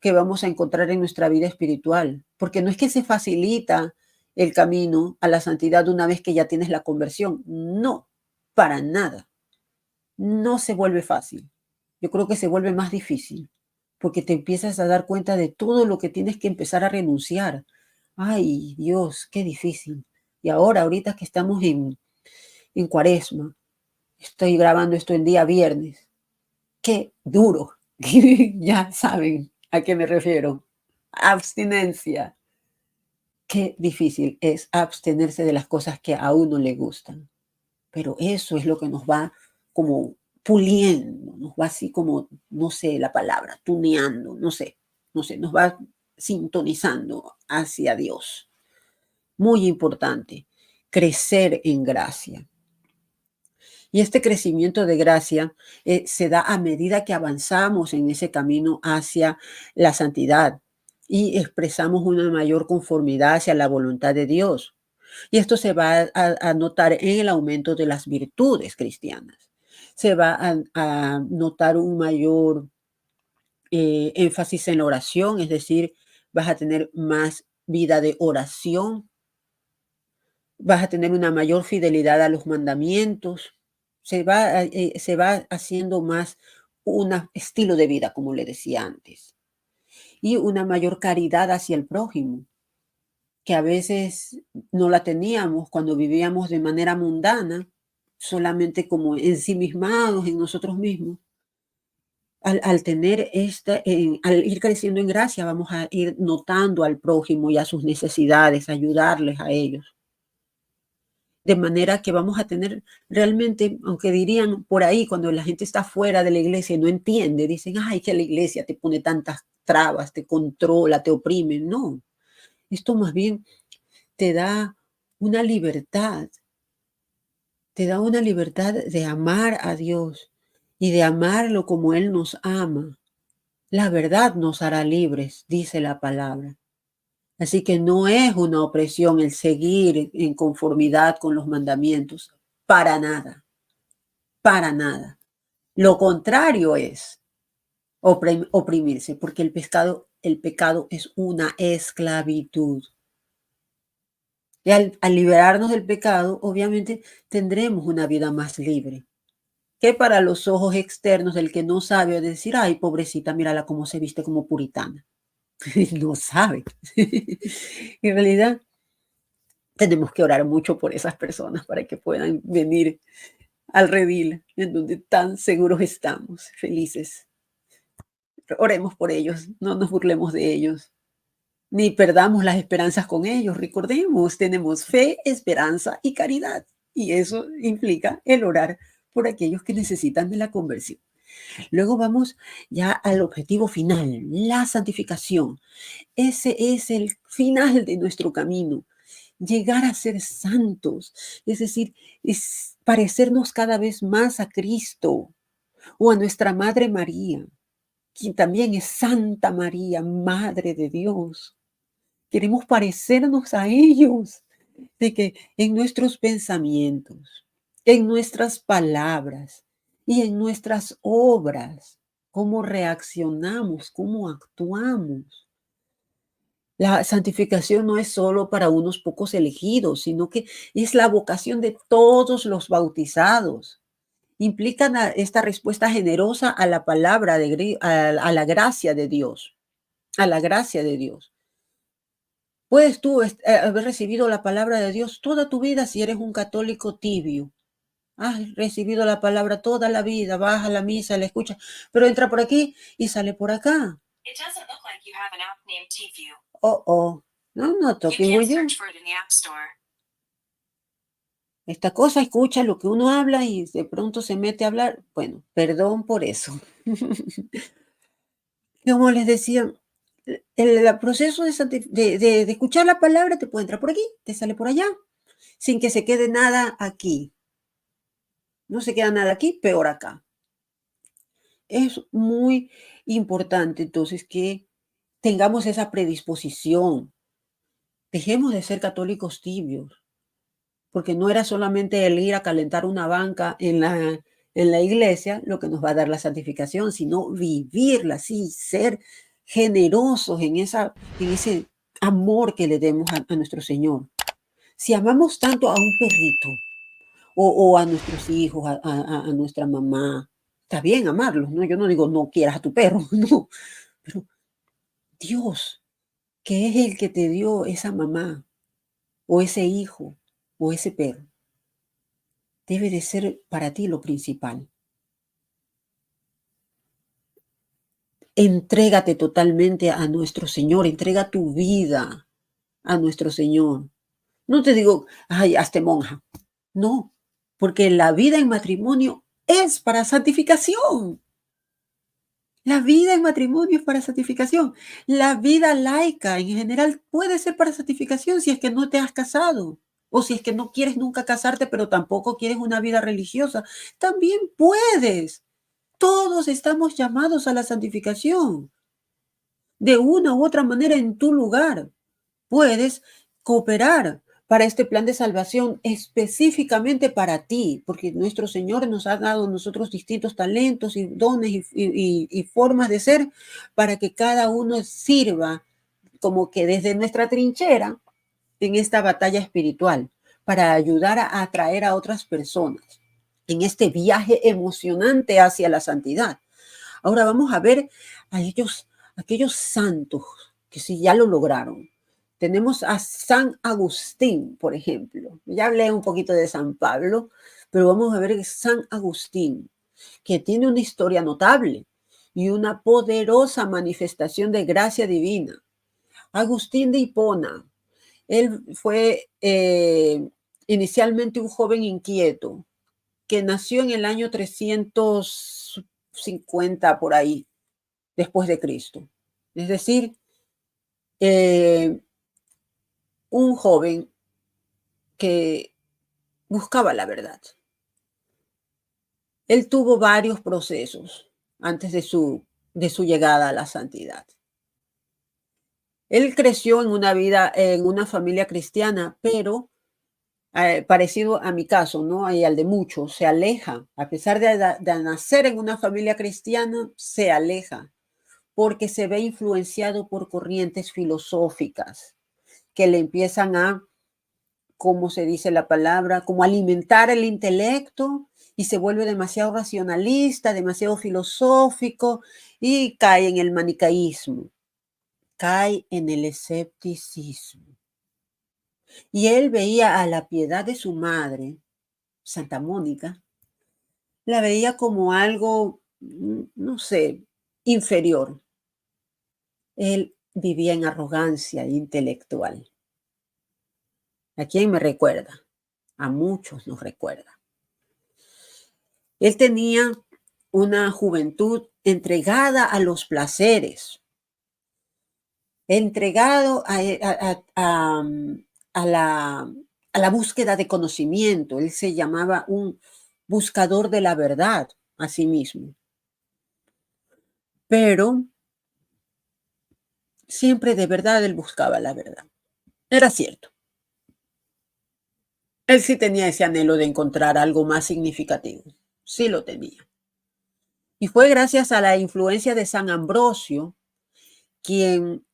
que vamos a encontrar en nuestra vida espiritual, porque no es que se facilita el camino a la santidad una vez que ya tienes la conversión, no, para nada, no se vuelve fácil. Yo creo que se vuelve más difícil, porque te empiezas a dar cuenta de todo lo que tienes que empezar a renunciar. Ay, Dios, qué difícil. Y ahorita que estamos en Cuaresma. Estoy grabando esto el día viernes. Qué duro. Ya saben a qué me refiero. Abstinencia. Qué difícil es abstenerse de las cosas que a uno le gustan. Pero eso es lo que nos va como puliendo, nos va así como, no sé la palabra, tuneando, no sé, nos va sintonizando hacia Dios. Muy importante, crecer en gracia. Y este crecimiento de gracia se da a medida que avanzamos en ese camino hacia la santidad y expresamos una mayor conformidad hacia la voluntad de Dios. Y esto se va a notar en el aumento de las virtudes cristianas. Se va a notar un mayor énfasis en la oración, es decir, vas a tener más vida de oración, vas a tener una mayor fidelidad a los mandamientos, se va haciendo más un estilo de vida, como le decía antes, y una mayor caridad hacia el prójimo, que a veces no la teníamos cuando vivíamos de manera mundana, solamente como ensimismados en nosotros mismos. Al tener al ir creciendo en gracia, vamos a ir notando al prójimo y a sus necesidades, ayudarles a ellos. De manera que vamos a tener realmente, aunque dirían por ahí, cuando la gente está fuera de la iglesia y no entiende, dicen, ay, que la iglesia te pone tantas trabas, te controla, te oprime. No, esto más bien te da una libertad, te da una libertad de amar a Dios y de amarlo como Él nos ama. La verdad nos hará libres, dice la palabra. Así que no es una opresión el seguir en conformidad con los mandamientos, para nada, para nada. Lo contrario es oprimirse, porque el pecado es una esclavitud. Y al liberarnos del pecado, obviamente tendremos una vida más libre. Que para los ojos externos del que no sabe decir, ay, pobrecita, mírala cómo se viste como puritana. No sabe. En realidad, tenemos que orar mucho por esas personas para que puedan venir al redil en donde tan seguros estamos, felices. Oremos por ellos, no nos burlemos de ellos, ni perdamos las esperanzas con ellos. Recordemos, tenemos fe, esperanza y caridad. Y eso implica el orar por aquellos que necesitan de la conversión. Luego vamos ya al objetivo final, la santificación. Ese es el final de nuestro camino. Llegar a ser santos, es decir, es parecernos cada vez más a Cristo o a nuestra Madre María, quien también es Santa María, Madre de Dios. Queremos parecernos a ellos, de que en nuestros pensamientos, en nuestras palabras y en nuestras obras, cómo reaccionamos, cómo actuamos. La santificación no es solo para unos pocos elegidos, sino que es la vocación de todos los bautizados. Implican esta respuesta generosa a la palabra a la gracia de Dios, a la gracia de Dios. Puedes tú haber recibido la palabra de Dios toda tu vida si eres un católico tibio. Has recibido la palabra toda la vida, vas a la misa, la escuchas, pero entra por aquí y sale por acá. Oh. No talking with you. Esta cosa escucha lo que uno habla y de pronto se mete a hablar. Bueno, perdón por eso. Como les decía, el proceso de escuchar la palabra te puede entrar por aquí, te sale por allá, sin que se quede nada aquí. No se queda nada aquí, peor acá. Es muy importante entonces que tengamos esa predisposición. Dejemos de ser católicos tibios, porque no era solamente el ir a calentar una banca en la iglesia lo que nos va a dar la santificación, sino vivirla así, ser generosos en ese amor que le demos a nuestro Señor. Si amamos tanto a un perrito o a nuestros hijos, a nuestra mamá, está bien amarlos, ¿no? Yo no digo no quieras a tu perro, no, pero Dios, que es el que te dio esa mamá o ese hijo o ese perro, debe de ser para ti lo principal. Entrégate totalmente a nuestro Señor, entrega tu vida a nuestro Señor. No te digo, ay, hazte monja. No, porque la vida en matrimonio es para santificación. La vida en matrimonio es para santificación. La vida laica en general puede ser para santificación si es que no te has casado o si es que no quieres nunca casarte, pero tampoco quieres una vida religiosa. También puedes. Todos estamos llamados a la santificación. De una u otra manera en tu lugar puedes cooperar para este plan de salvación específicamente para ti, porque nuestro Señor nos ha dado a nosotros distintos talentos y dones y formas de ser para que cada uno sirva como que desde nuestra trinchera en esta batalla espiritual, para ayudar a atraer a otras personas en este viaje emocionante hacia la santidad. Ahora vamos a ver a aquellos santos que sí ya lo lograron. Tenemos a San Agustín, por ejemplo. Ya hablé un poquito de San Pablo, pero vamos a ver San Agustín, que tiene una historia notable y una poderosa manifestación de gracia divina. Agustín de Hipona, él fue inicialmente un joven inquieto que nació en el año 350 por ahí, después de Cristo. Es decir, eh, un joven que buscaba la verdad. Él tuvo varios procesos antes de su llegada a la santidad. Él creció en una familia cristiana, pero parecido a mi caso, ¿no? Y al de muchos, se aleja. A pesar de nacer en una familia cristiana, se aleja porque se ve influenciado por corrientes filosóficas que le empiezan a, como se dice la palabra, como alimentar el intelecto y se vuelve demasiado racionalista, demasiado filosófico y cae en el manicaísmo, cae en el escepticismo. Y él veía a la piedad de su madre, Santa Mónica, la veía como algo, no sé, inferior. Él vivía en arrogancia intelectual. ¿A quién me recuerda? A muchos nos recuerda. Él tenía una juventud entregada a los placeres, entregado a la búsqueda de conocimiento. Él se llamaba un buscador de la verdad a sí mismo. Pero siempre de verdad él buscaba la verdad. Era cierto. Él sí tenía ese anhelo de encontrar algo más significativo. Sí lo tenía. Y fue gracias a la influencia de San Ambrosio, quien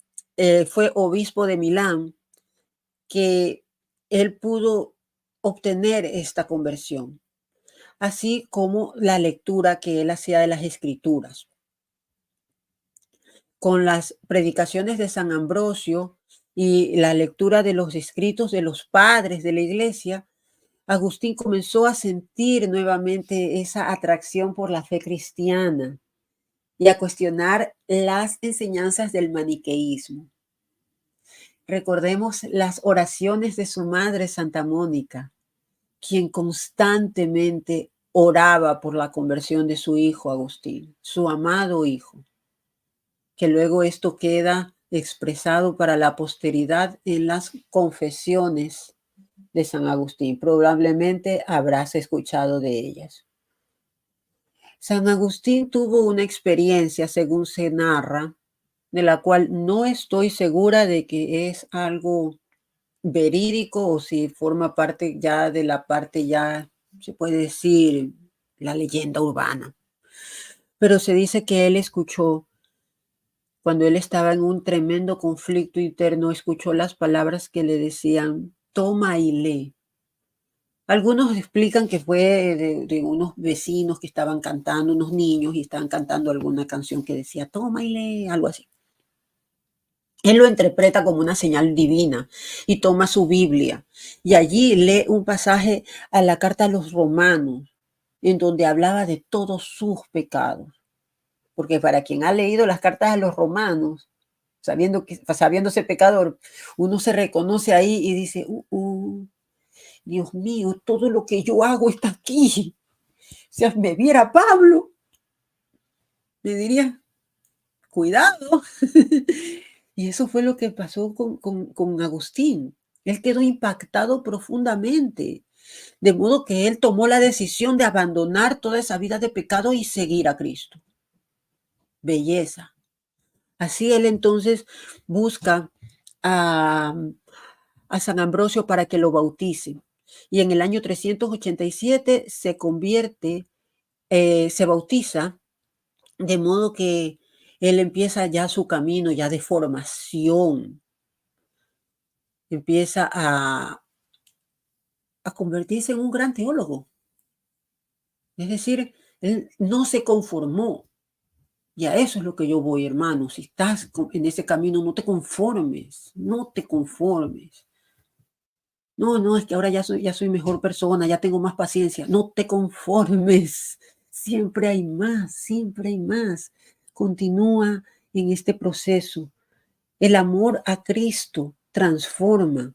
fue obispo de Milán, que él pudo obtener esta conversión, así como la lectura que él hacía de las Escrituras. Con las predicaciones de San Ambrosio y la lectura de los escritos de los padres de la iglesia, Agustín comenzó a sentir nuevamente esa atracción por la fe cristiana y a cuestionar las enseñanzas del maniqueísmo. Recordemos las oraciones de su madre Santa Mónica, quien constantemente oraba por la conversión de su hijo Agustín, su amado hijo, que luego esto queda expresado para la posteridad en las confesiones de San Agustín. Probablemente habrás escuchado de ellas. San Agustín tuvo una experiencia, según se narra, de la cual no estoy segura de que es algo verídico o si forma parte ya de la parte ya, se puede decir, la leyenda urbana. Pero se dice que él escuchó, cuando él estaba en un tremendo conflicto interno, escuchó las palabras que le decían, toma y lee. Algunos explican que fue de unos vecinos que estaban cantando, unos niños, y estaban cantando alguna canción que decía, toma y lee, algo así. Él lo interpreta como una señal divina y toma su Biblia y allí lee un pasaje a la carta a los romanos en donde hablaba de todos sus pecados. Porque para quien ha leído las cartas a los romanos, sabiéndose pecador, uno se reconoce ahí y dice, Dios mío, todo lo que yo hago está aquí. Si me viera Pablo, me diría, cuidado. Y eso fue lo que pasó con Agustín. Él quedó impactado profundamente, de modo que él tomó la decisión de abandonar toda esa vida de pecado y seguir a Cristo. Belleza. Así él entonces busca a San Ambrosio para que lo bautice. Y en el año 387 se bautiza, de modo que él empieza ya su camino ya de formación. Empieza a convertirse en un gran teólogo. Es decir, él no se conformó. Y a eso es lo que yo voy, hermano. Si estás en ese camino, no te conformes, no te conformes. No, es que ahora ya soy mejor persona, ya tengo más paciencia. No te conformes. Siempre hay más, siempre hay más. Continúa en este proceso. El amor a Cristo transforma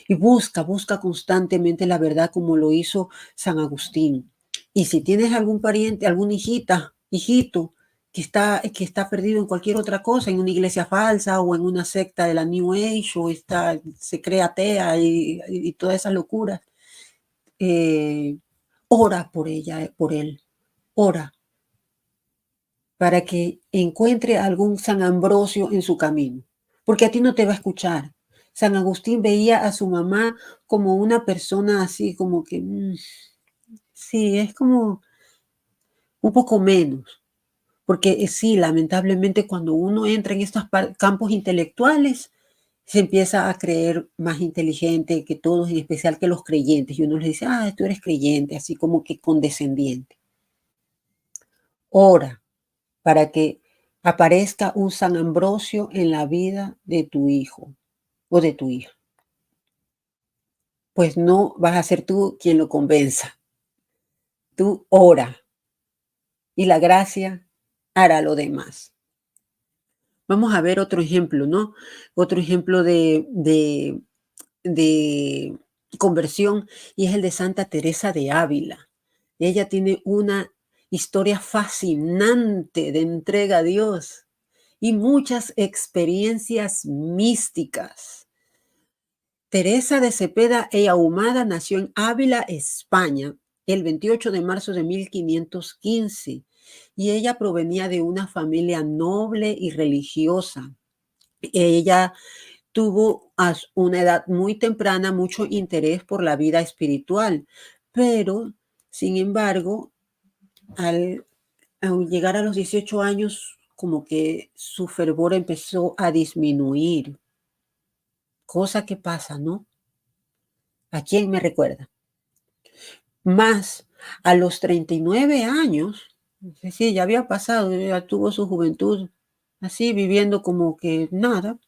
y busca constantemente la verdad como lo hizo San Agustín. Y si tienes algún pariente, alguna hijita, hijito, que está perdido en cualquier otra cosa, en una iglesia falsa o en una secta de la New Age o se cree atea y todas esas locuras. Ora por ella, por él, ora para que encuentre algún San Ambrosio en su camino, porque a ti no te va a escuchar. San Agustín veía a su mamá como una persona así, como que, sí, es como un poco menos, porque sí, lamentablemente cuando uno entra en estos campos intelectuales, se empieza a creer más inteligente que todos, en especial que los creyentes, y uno les dice, ah, tú eres creyente, así como que condescendiente. Ora para que aparezca un San Ambrosio en la vida de tu hijo o de tu hija. Pues no vas a ser tú quien lo convenza. Tú ora y la gracia hará lo demás. Vamos a ver otro ejemplo, ¿no? Otro ejemplo de conversión y es el de Santa Teresa de Ávila. Ella tiene una historia fascinante de entrega a Dios y muchas experiencias místicas. Teresa de Cepeda y Ahumada nació en Ávila, España, el 28 de marzo de 1515 y ella provenía de una familia noble y religiosa. Ella tuvo a una edad muy temprana mucho interés por la vida espiritual, pero sin embargo, al, al llegar a los 18 años, como que su fervor empezó a disminuir, cosa que pasa, ¿no? ¿A quién me recuerda? Más a los 39 años, es decir, ya había pasado, ya tuvo su juventud así, viviendo como que nada,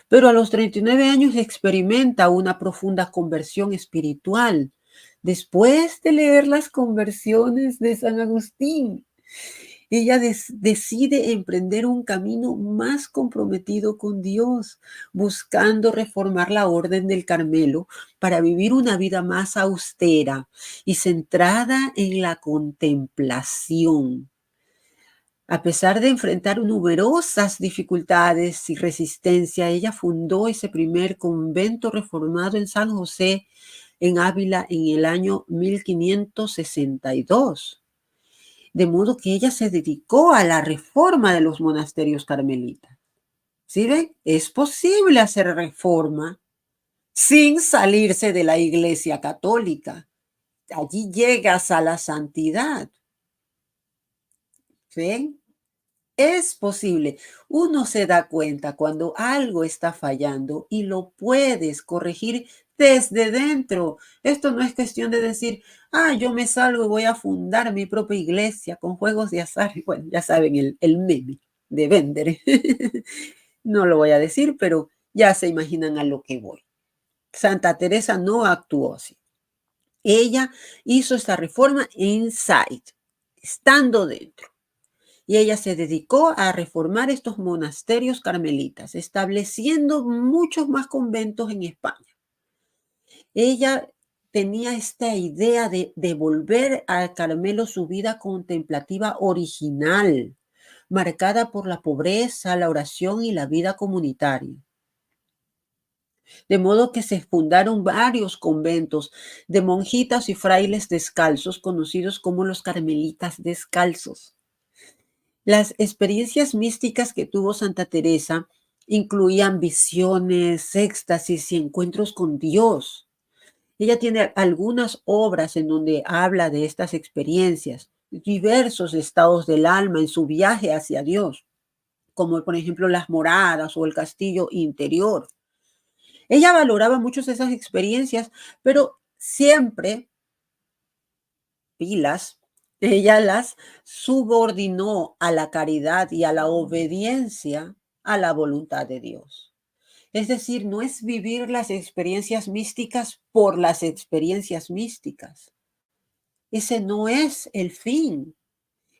pero a los 39 años experimenta una profunda conversión espiritual, después de leer las conversiones de San Agustín. Ella decide emprender un camino más comprometido con Dios, buscando reformar la Orden del Carmelo para vivir una vida más austera y centrada en la contemplación. A pesar de enfrentar numerosas dificultades y resistencia, ella fundó ese primer convento reformado en San José, en Ávila, en el año 1562. De modo que ella se dedicó a la reforma de los monasterios carmelitas. ¿Sí ven? Es posible hacer reforma sin salirse de la Iglesia Católica. Allí llegas a la santidad. ¿Ven? Es posible. Uno se da cuenta cuando algo está fallando y lo puedes corregir desde dentro. Esto no es cuestión de decir, ah, yo me salgo y voy a fundar mi propia iglesia con juegos de azar. Bueno, ya saben el meme de Bender. No lo voy a decir, pero ya se imaginan a lo que voy. Santa Teresa no actuó así. Ella hizo esta reforma inside, estando dentro. Y ella se dedicó a reformar estos monasterios carmelitas, estableciendo muchos más conventos en España. Ella tenía esta idea de devolver al Carmelo su vida contemplativa original, marcada por la pobreza, la oración y la vida comunitaria. De modo que se fundaron varios conventos de monjitas y frailes descalzos, conocidos como los carmelitas descalzos. Las experiencias místicas que tuvo Santa Teresa incluían visiones, éxtasis y encuentros con Dios. Ella tiene algunas obras en donde habla de estas experiencias, diversos estados del alma en su viaje hacia Dios, como por ejemplo las moradas o el castillo interior. Ella valoraba mucho esas experiencias, pero siempre pilas, ella las subordinó a la caridad y a la obediencia a la voluntad de Dios. Es decir, no es vivir las experiencias místicas por las experiencias místicas. Ese no es el fin.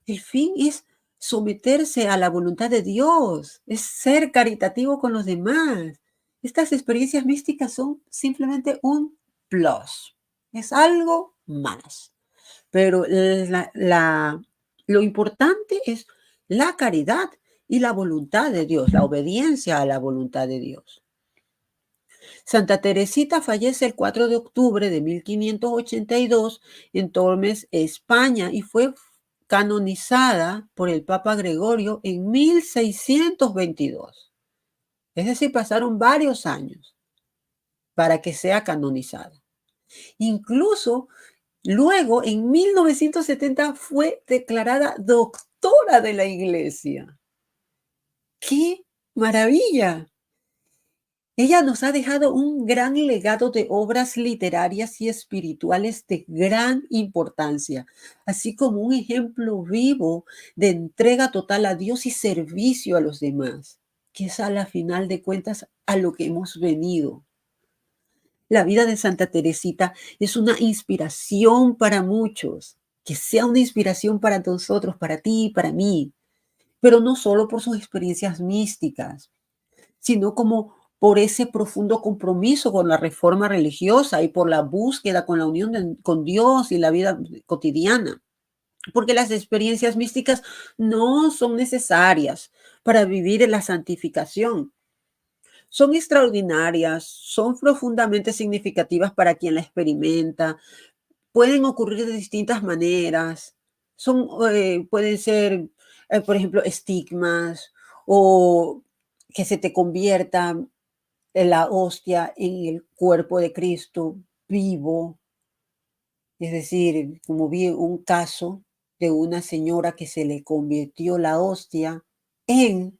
El fin es someterse a la voluntad de Dios, es ser caritativo con los demás. Estas experiencias místicas son simplemente un plus, es algo más. Pero lo importante es la caridad y la voluntad de Dios, la obediencia a la voluntad de Dios. Santa Teresita fallece el 4 de octubre de 1582 en Tormes, España, y fue canonizada por el Papa Gregorio en 1622. Es decir, pasaron varios años para que sea canonizada. Incluso luego, en 1970, fue declarada doctora de la Iglesia. ¡Qué maravilla! Ella nos ha dejado un gran legado de obras literarias y espirituales de gran importancia, así como un ejemplo vivo de entrega total a Dios y servicio a los demás, que es a la final de cuentas a lo que hemos venido. La vida de Santa Teresita es una inspiración para muchos, que sea una inspiración para nosotros, para ti y para mí, pero no solo por sus experiencias místicas, sino como por ese profundo compromiso con la reforma religiosa y por la búsqueda con la unión con Dios y la vida cotidiana. Porque las experiencias místicas no son necesarias para vivir en la santificación. Son extraordinarias, son profundamente significativas para quien la experimenta, pueden ocurrir de distintas maneras, pueden ser, por ejemplo, estigmas o que se te convierta la hostia en el cuerpo de Cristo vivo. Es decir, como vi un caso de una señora que se le convirtió la hostia en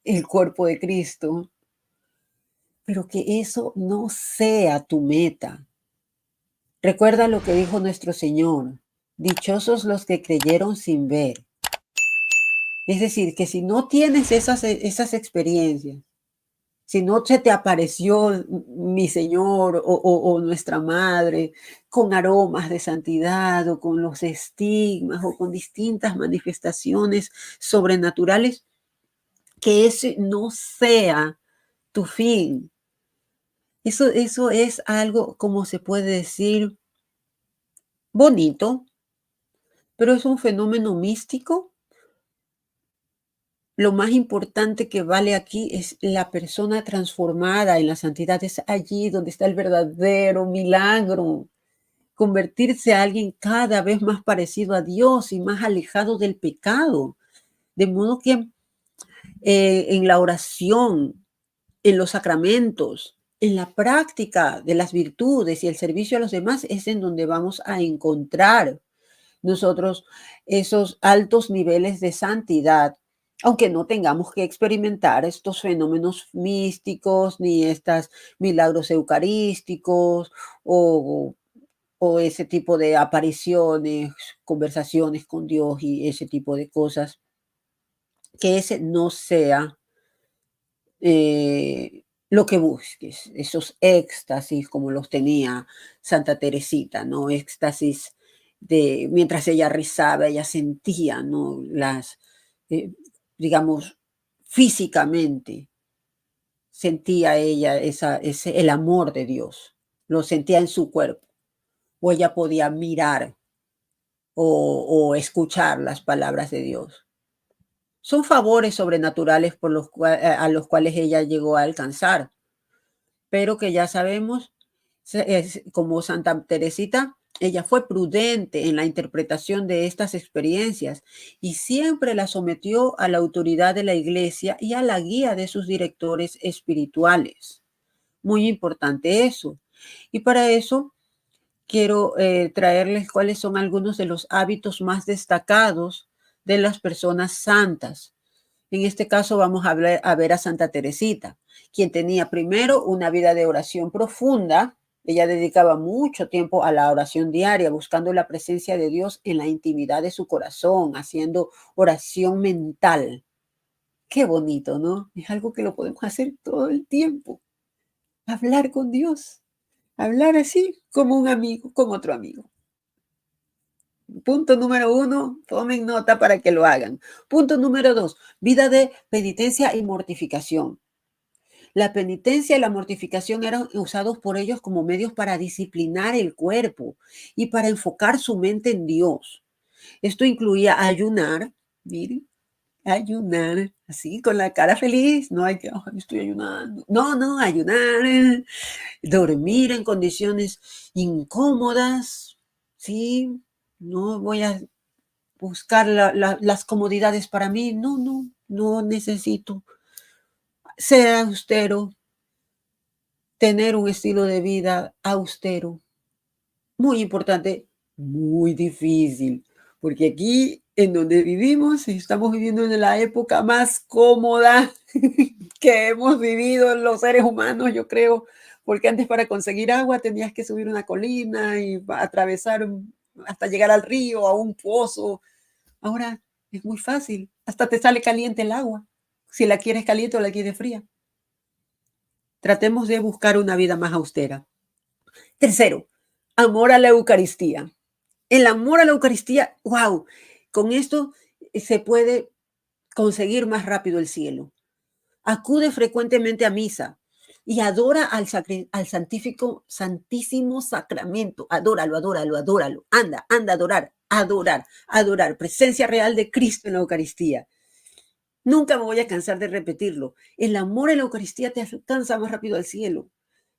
el cuerpo de Cristo, pero que eso no sea tu meta. Recuerda lo que dijo nuestro Señor: dichosos los que creyeron sin ver. Es decir, que si no tienes esas experiencias, si no se te apareció mi Señor o nuestra Madre con aromas de santidad o con los estigmas o con distintas manifestaciones sobrenaturales, que ese no sea tu fin. Eso es algo, como se puede decir, bonito, pero es un fenómeno místico. Lo más importante que vale aquí es la persona transformada en la santidad. Es allí donde está el verdadero milagro. Convertirse a alguien cada vez más parecido a Dios y más alejado del pecado. De modo que en la oración, en los sacramentos, en la práctica de las virtudes y el servicio a los demás es en donde vamos a encontrar nosotros esos altos niveles de santidad, aunque no tengamos que experimentar estos fenómenos místicos ni estos milagros eucarísticos o, o ese tipo de apariciones, conversaciones con Dios y ese tipo de cosas, que ese no sea lo que busques, esos éxtasis como los tenía Santa Teresita, ¿no? Éxtasis de mientras ella rezaba, ella sentía, ¿no? Eh, digamos, físicamente sentía ella el amor de Dios, lo sentía en su cuerpo, o ella podía mirar o escuchar las palabras de Dios. Son favores sobrenaturales a los cuales ella llegó a alcanzar, pero que ya sabemos, como Santa Teresita, ella fue prudente en la interpretación de estas experiencias y siempre la sometió a la autoridad de la Iglesia y a la guía de sus directores espirituales. Muy importante eso. Y para eso quiero traerles cuáles son algunos de los hábitos más destacados de las personas santas. En este caso vamos a ver a Santa Teresita, quien tenía primero una vida de oración profunda. Ella dedicaba mucho tiempo a la oración diaria, buscando la presencia de Dios en la intimidad de su corazón, haciendo oración mental. Qué bonito, ¿no? Es algo que lo podemos hacer todo el tiempo. Hablar con Dios, hablar así como un amigo con otro amigo. Punto número 1, tomen nota para que lo hagan. Punto número 2, vida de penitencia y mortificación. La penitencia y la mortificación eran usados por ellos como medios para disciplinar el cuerpo y para enfocar su mente en Dios. Esto incluía ayunar, miren, ayunar, así con la cara feliz, no hay que, "Ay, estoy ayunando". No, no, ayunar, dormir en condiciones incómodas, ¿sí? No voy a buscar las comodidades para mí, no, no, no necesito. Ser austero, tener un estilo de vida austero. Muy importante, muy difícil, porque aquí en donde vivimos estamos viviendo en la época más cómoda que hemos vivido los seres humanos, yo creo, porque antes para conseguir agua tenías que subir una colina y atravesar hasta llegar al río, a un pozo. Ahora es muy fácil, hasta te sale caliente el agua, si la quieres caliente o la quieres fría. Tratemos de buscar una vida más austera. Tercero, amor a la Eucaristía. El amor a la Eucaristía, wow, con esto se puede conseguir más rápido el cielo. Acude frecuentemente a misa y adora al Santísimo Sacramento. Adóralo, adóralo, adóralo. Anda, anda a adorar, adorar, adorar. Presencia real de Cristo en la Eucaristía. Nunca me voy a cansar de repetirlo. El amor en la Eucaristía te alcanza más rápido al cielo.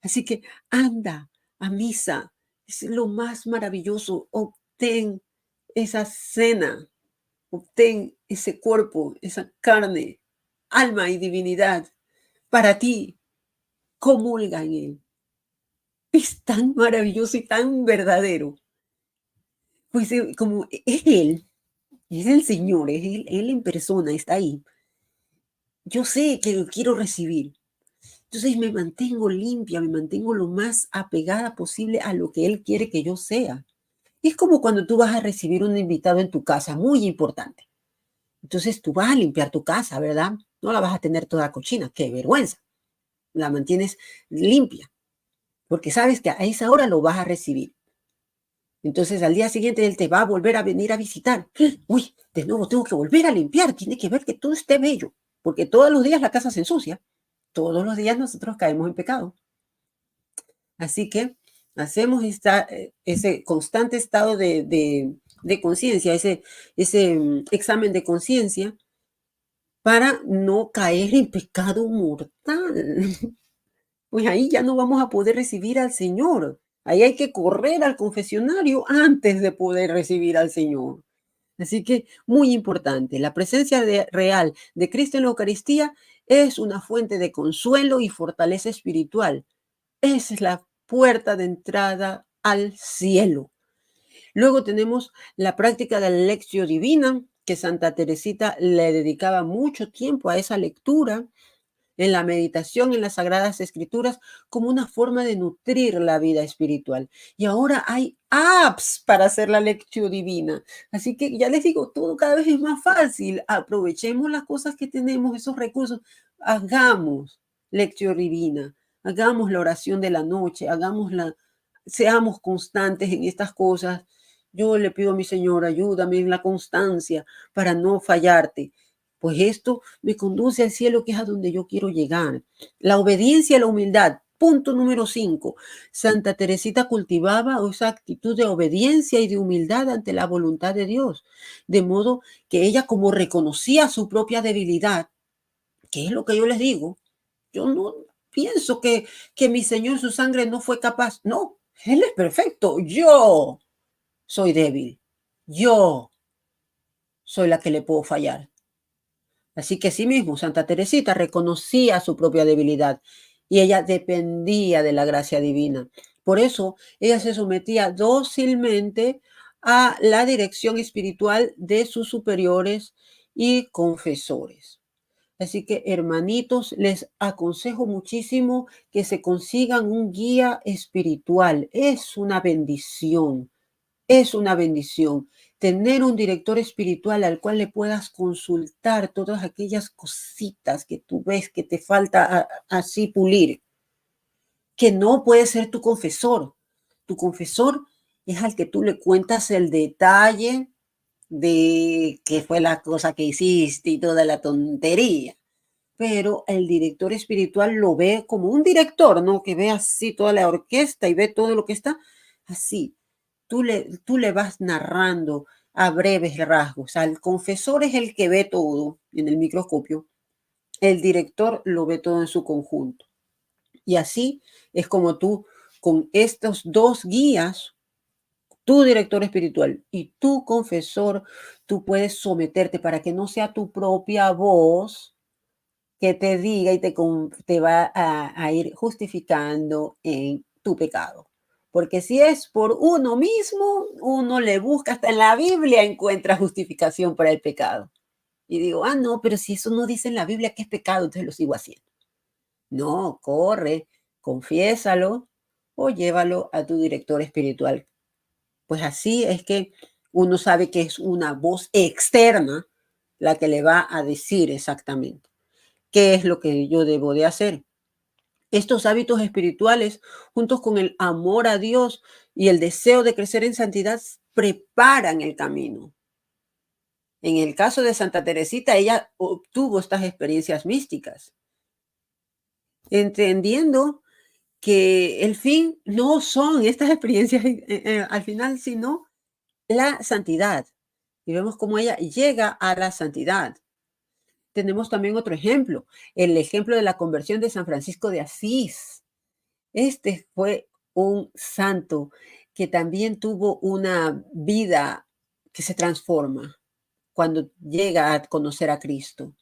Así que anda a misa. Es lo más maravilloso. Obtén esa cena, obtén ese cuerpo, esa carne, alma y divinidad para ti. Comulga en él. Es tan maravilloso y tan verdadero. Pues como es él, es el Señor, es él en persona, está ahí. Yo sé que lo quiero recibir. Entonces me mantengo limpia, me mantengo lo más apegada posible a lo que Él quiere que yo sea. Es como cuando tú vas a recibir un invitado en tu casa, muy importante. Entonces tú vas a limpiar tu casa, ¿verdad? No la vas a tener toda cochina, qué vergüenza. La mantienes limpia, porque sabes que a esa hora lo vas a recibir. Entonces al día siguiente Él te va a volver a venir a visitar. Uy, de nuevo tengo que volver a limpiar, tiene que ver que todo esté bello, porque todos los días la casa se ensucia. Todos los días nosotros caemos en pecado. Así que hacemos ese constante estado de conciencia, ese examen de conciencia para no caer en pecado mortal. Pues ahí ya no vamos a poder recibir al Señor. Ahí hay que correr al confesionario antes de poder recibir al Señor. Así que muy importante, la presencia real de Cristo en la Eucaristía es una fuente de consuelo y fortaleza espiritual. Es la puerta de entrada al cielo. Luego tenemos la práctica de la Lectio Divina, que Santa Teresita le dedicaba mucho tiempo a esa lectura, en la meditación en las Sagradas Escrituras, como una forma de nutrir la vida espiritual. Y ahora hay apps para hacer la Lectio Divina. Así que ya les digo, todo cada vez es más fácil. Aprovechemos las cosas que tenemos, esos recursos. Hagamos Lectio Divina. Hagamos la oración de la noche, seamos constantes en estas cosas. Yo le pido a mi Señor, ayúdame en la constancia para no fallarte. Pues esto me conduce al cielo, que es a donde yo quiero llegar. La obediencia y la humildad. Punto número 5. Santa Teresita cultivaba esa actitud de obediencia y de humildad ante la voluntad de Dios. De modo que ella, como reconocía su propia debilidad, que es lo que yo les digo, yo no pienso que mi Señor, su sangre no fue capaz. No, Él es perfecto. Yo soy débil. Yo soy la que le puedo fallar. Así que sí mismo, Santa Teresita reconocía su propia debilidad y ella dependía de la gracia divina. Por eso ella se sometía dócilmente a la dirección espiritual de sus superiores y confesores. Así que, hermanitos, les aconsejo muchísimo que se consigan un guía espiritual. Es una bendición. Es una bendición tener un director espiritual al cual le puedas consultar todas aquellas cositas que tú ves que te falta así pulir, que no puede ser tu confesor. Tu confesor es al que tú le cuentas el detalle de qué fue la cosa que hiciste y toda la tontería. Pero el director espiritual lo ve como un director, ¿no? Que ve así toda la orquesta y ve todo lo que está así. Tú le vas narrando a breves rasgos. El confesor es el que ve todo en el microscopio, el director lo ve todo en su conjunto. Y así es como tú, con estos dos guías, tu director espiritual y tu confesor, tú puedes someterte para que no sea tu propia voz que te diga y te va a ir justificando en tu pecado. Porque si es por uno mismo, uno le busca, hasta en la Biblia encuentra justificación para el pecado. Y digo, no, pero si eso no dice en la Biblia que es pecado, entonces lo sigo haciendo. No, corre, confiésalo o llévalo a tu director espiritual. Pues así es que uno sabe que es una voz externa la que le va a decir exactamente qué es lo que yo debo de hacer. Estos hábitos espirituales, juntos con el amor a Dios y el deseo de crecer en santidad, preparan el camino. En el caso de Santa Teresita, ella obtuvo estas experiencias místicas, entendiendo que el fin no son estas experiencias al final, sino la santidad. Y vemos cómo ella llega a la santidad. Tenemos también otro ejemplo, el ejemplo de la conversión de San Francisco de Asís. Este fue un santo que también tuvo una vida que se transforma cuando llega a conocer a Cristo.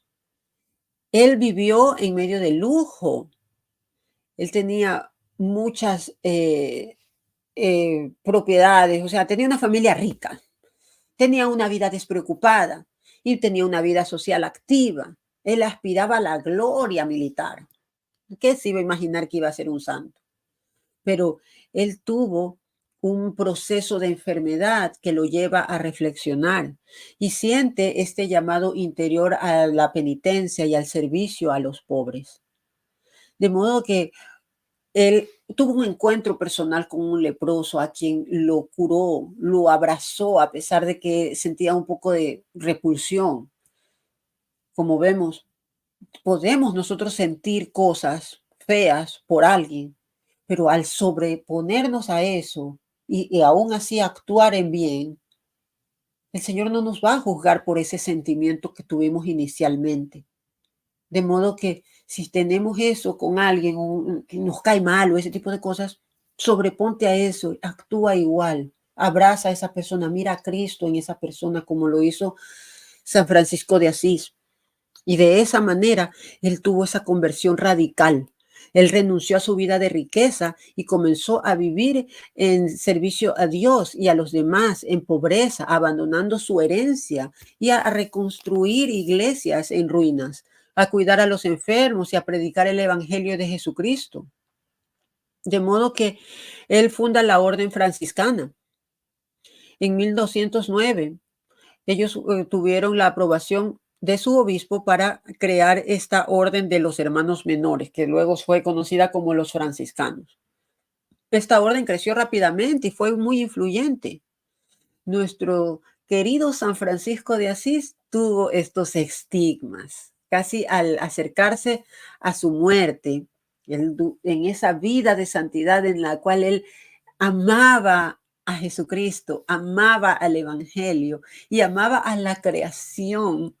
Él vivió en medio de lujo. Él tenía muchas propiedades, o sea, tenía una familia rica, tenía una vida despreocupada y tenía una vida social activa. Él aspiraba a la gloria militar. ¿Qué se iba a imaginar que iba a ser un santo? Pero él tuvo un proceso de enfermedad que lo lleva a reflexionar y siente este llamado interior a la penitencia y al servicio a los pobres. De modo que él tuvo un encuentro personal con un leproso a quien lo curó, lo abrazó a pesar de que sentía un poco de repulsión. Como vemos, podemos nosotros sentir cosas feas por alguien, pero al sobreponernos a eso y aún así actuar en bien, el Señor no nos va a juzgar por ese sentimiento que tuvimos inicialmente. De modo que si tenemos eso con alguien que nos cae mal o ese tipo de cosas, sobreponte a eso, actúa igual, abraza a esa persona, mira a Cristo en esa persona como lo hizo San Francisco de Asís. Y de esa manera él tuvo esa conversión radical. Él renunció a su vida de riqueza y comenzó a vivir en servicio a Dios y a los demás en pobreza, abandonando su herencia y a reconstruir iglesias en ruinas, a cuidar a los enfermos y a predicar el evangelio de Jesucristo. De modo que él funda la orden franciscana en 1209. Ellos tuvieron la aprobación de su obispo para crear esta orden de los hermanos menores, que luego fue conocida como los franciscanos. Esta orden creció rápidamente y fue muy influyente. Nuestro querido San Francisco de Asís tuvo estos estigmas, casi al acercarse a su muerte, en esa vida de santidad en la cual él amaba a Jesucristo, amaba al Evangelio y amaba a la creación.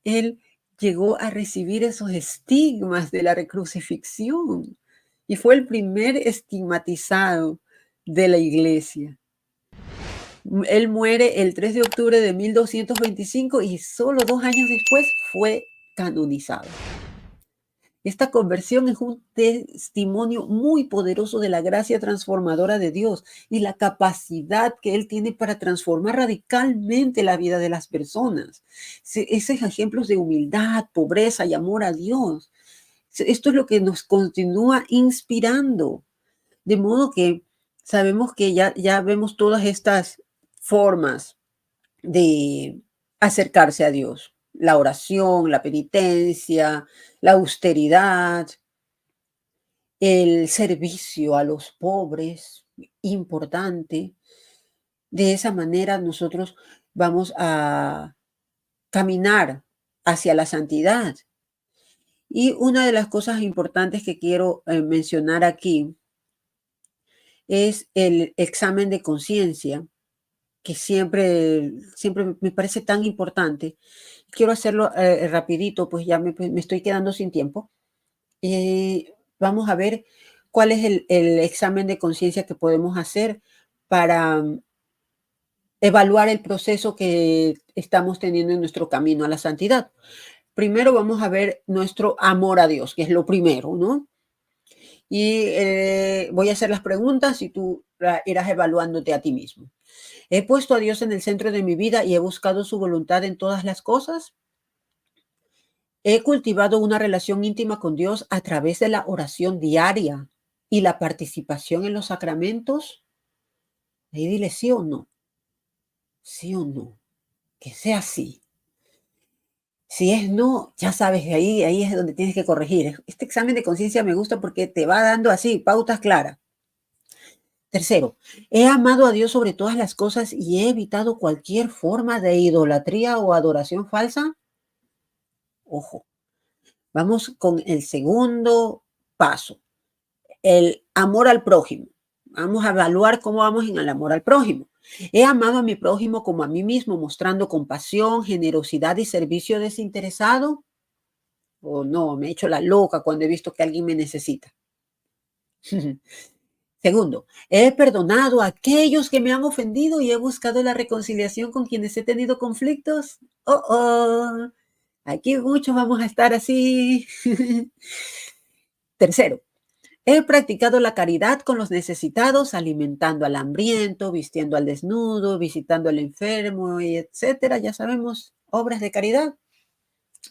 Él llegó a recibir esos estigmas de la recrucifixión y fue el primer estigmatizado de la iglesia. Él muere el 3 de octubre de 1225 y solo 2 años después fue canonizado. Esta conversión es un testimonio muy poderoso de la gracia transformadora de Dios y la capacidad que Él tiene para transformar radicalmente la vida de las personas. Esos ejemplos de humildad, pobreza y amor a Dios. Esto es lo que nos continúa inspirando. De modo que sabemos que ya vemos todas estas formas de acercarse a Dios. La oración, la penitencia, la austeridad, el servicio a los pobres, importante. De esa manera nosotros vamos a caminar hacia la santidad. Y una de las cosas importantes que quiero mencionar aquí es el examen de conciencia, que siempre me parece tan importante. Quiero hacerlo rapidito, pues ya me estoy quedando sin tiempo. Vamos a ver cuál es el examen de conciencia que podemos hacer para evaluar el proceso que estamos teniendo en nuestro camino a la santidad. Primero vamos a ver nuestro amor a Dios, que es lo primero, ¿no? Y voy a hacer las preguntas y tú irás evaluándote a ti mismo. ¿He puesto a Dios en el centro de mi vida y he buscado su voluntad en todas las cosas? ¿He cultivado una relación íntima con Dios a través de la oración diaria y la participación en los sacramentos? Ahí dile sí o no, sí o no, que sea sí. Si es no, ya sabes, ahí es donde tienes que corregir. Este examen de conciencia me gusta porque te va dando así, pautas claras. Tercero, he amado a Dios sobre todas las cosas y he evitado cualquier forma de idolatría o adoración falsa. Ojo, vamos con el segundo paso, el amor al prójimo. Vamos a evaluar cómo vamos en el amor al prójimo. He amado a mi prójimo como a mí mismo, mostrando compasión, generosidad y servicio desinteresado. O no, me he hecho la loca cuando he visto que alguien me necesita. Segundo, he perdonado a aquellos que me han ofendido y he buscado la reconciliación con quienes he tenido conflictos. Oh, oh, aquí muchos vamos a estar así. Tercero, he practicado la caridad con los necesitados, alimentando al hambriento, vistiendo al desnudo, visitando al enfermo, y etcétera. Ya sabemos, obras de caridad.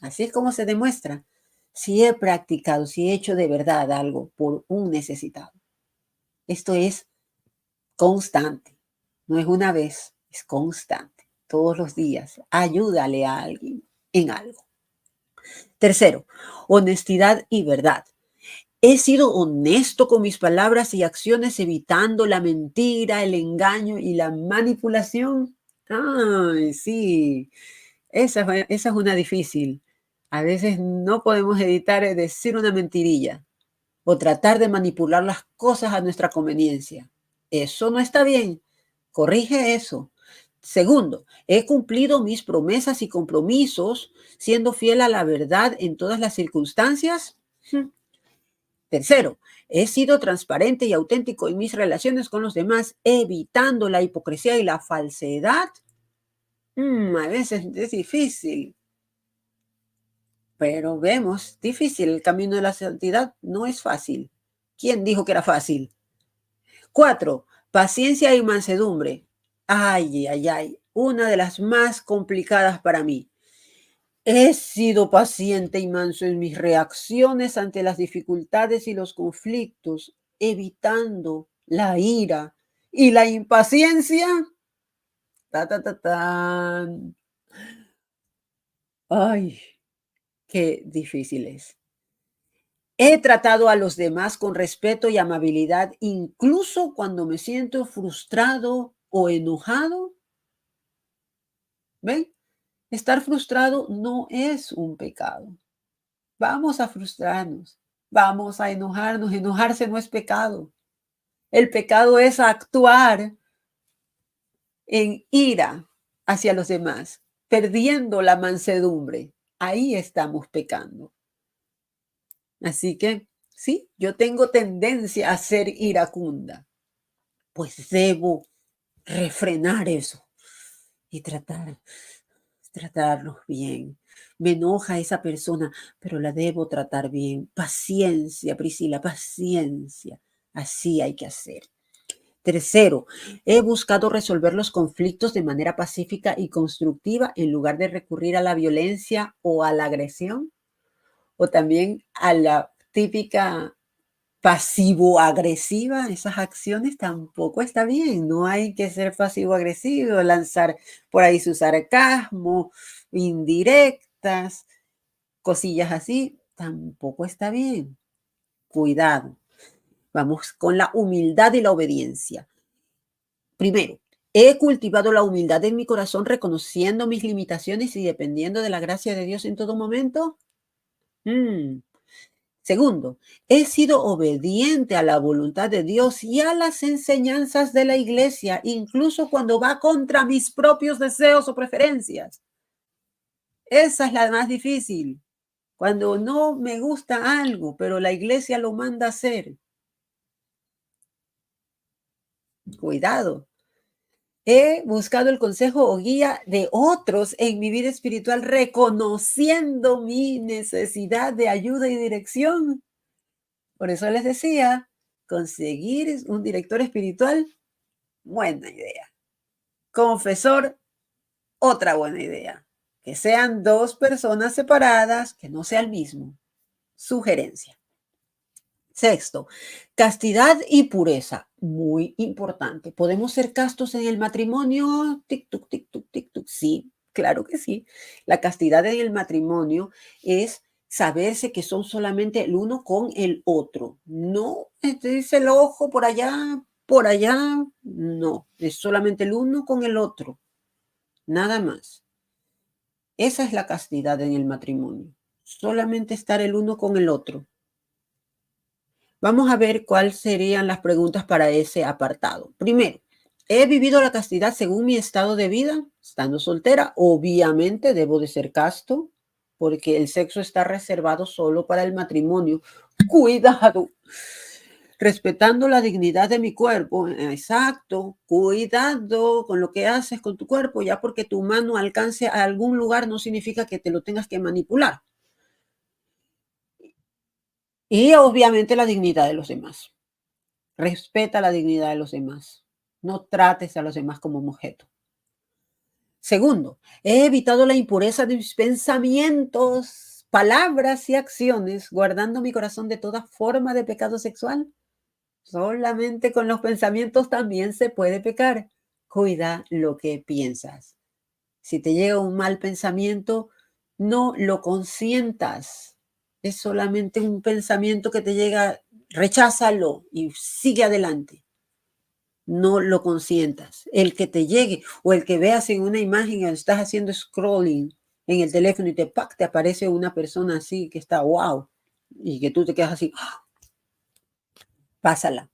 Así es como se demuestra si he practicado, si he hecho de verdad algo por un necesitado. Esto es constante, no es una vez, es constante. Todos los días, ayúdale a alguien en algo. Tercero, honestidad y verdad. He sido honesto con mis palabras y acciones, evitando la mentira, el engaño y la manipulación. Ay, sí, esa es una difícil. A veces no podemos evitar decir una mentirilla o tratar de manipular las cosas a nuestra conveniencia. Eso no está bien. Corrige eso. Segundo, he cumplido mis promesas y compromisos, siendo fiel a la verdad en todas las circunstancias. Tercero, he sido transparente y auténtico en mis relaciones con los demás, evitando la hipocresía y la falsedad. A veces es difícil, pero vemos, difícil. El camino de la santidad no es fácil. ¿Quién dijo que era fácil? Cuatro, paciencia y mansedumbre. Ay, ay, ay, una de las más complicadas para mí. He sido paciente y manso en mis reacciones ante las dificultades y los conflictos, evitando la ira y la impaciencia. Ta, ta, ta, tan. Ay, qué difícil es. He tratado a los demás con respeto y amabilidad, incluso cuando me siento frustrado o enojado. ¿Ven? Estar frustrado no es un pecado. Vamos a frustrarnos, vamos a enojarnos. Enojarse no es pecado. El pecado es actuar en ira hacia los demás, perdiendo la mansedumbre. Ahí estamos pecando. Así que sí, yo tengo tendencia a ser iracunda, pues debo refrenar eso y tratarlos bien. Me enoja esa persona, pero la debo tratar bien. Paciencia, Priscila, paciencia. Así hay que hacer. Tercero, he buscado resolver los conflictos de manera pacífica y constructiva en lugar de recurrir a la violencia o a la agresión, o también a la típica pasivo-agresiva. Esas acciones tampoco está bien. No hay que ser pasivo-agresivo, lanzar por ahí su sarcasmo, indirectas, cosillas así. Tampoco está bien. Cuidado. Vamos con la humildad y la obediencia. Primero, he cultivado la humildad en mi corazón, reconociendo mis limitaciones y dependiendo de la gracia de Dios en todo momento. Mm. Segundo, he sido obediente a la voluntad de Dios y a las enseñanzas de la iglesia, incluso cuando va contra mis propios deseos o preferencias. Esa es la más difícil. Cuando no me gusta algo, pero la iglesia lo manda a hacer. Cuidado. He buscado el consejo o guía de otros en mi vida espiritual, reconociendo mi necesidad de ayuda y dirección. Por eso les decía, conseguir un director espiritual, buena idea. Confesor, otra buena idea. Que sean dos personas separadas, que no sea el mismo. Sugerencia. Sexto, castidad y pureza. Muy importante. ¿Podemos ser castos en el matrimonio? Tic-tuc, tic-tuc, tic-tuc. Sí, claro que sí. La castidad en el matrimonio es saberse que son solamente el uno con el otro. No, dice el ojo por allá, por allá. No, es solamente el uno con el otro. Nada más. Esa es la castidad en el matrimonio. Solamente estar el uno con el otro. Vamos a ver cuáles serían las preguntas para ese apartado. Primero, ¿he vivido la castidad según mi estado de vida? Estando soltera, obviamente debo de ser casto, porque el sexo está reservado solo para el matrimonio. Cuidado. Respetando la dignidad de mi cuerpo. Exacto. Cuidado con lo que haces con tu cuerpo, ya porque tu mano alcance a algún lugar no significa que te lo tengas que manipular. Y obviamente la dignidad de los demás. Respeta la dignidad de los demás. No trates a los demás como un objeto. Segundo, he evitado la impureza de mis pensamientos, palabras y acciones, guardando mi corazón de toda forma de pecado sexual. Solamente con los pensamientos también se puede pecar. Cuida lo que piensas. Si te llega un mal pensamiento, no lo consientas. Es solamente un pensamiento que te llega, recházalo y sigue adelante. No lo consientas. El que te llegue o el que veas en una imagen cuando estás haciendo scrolling en el teléfono y te aparece una persona así que está wow y que tú te quedas así, pásala.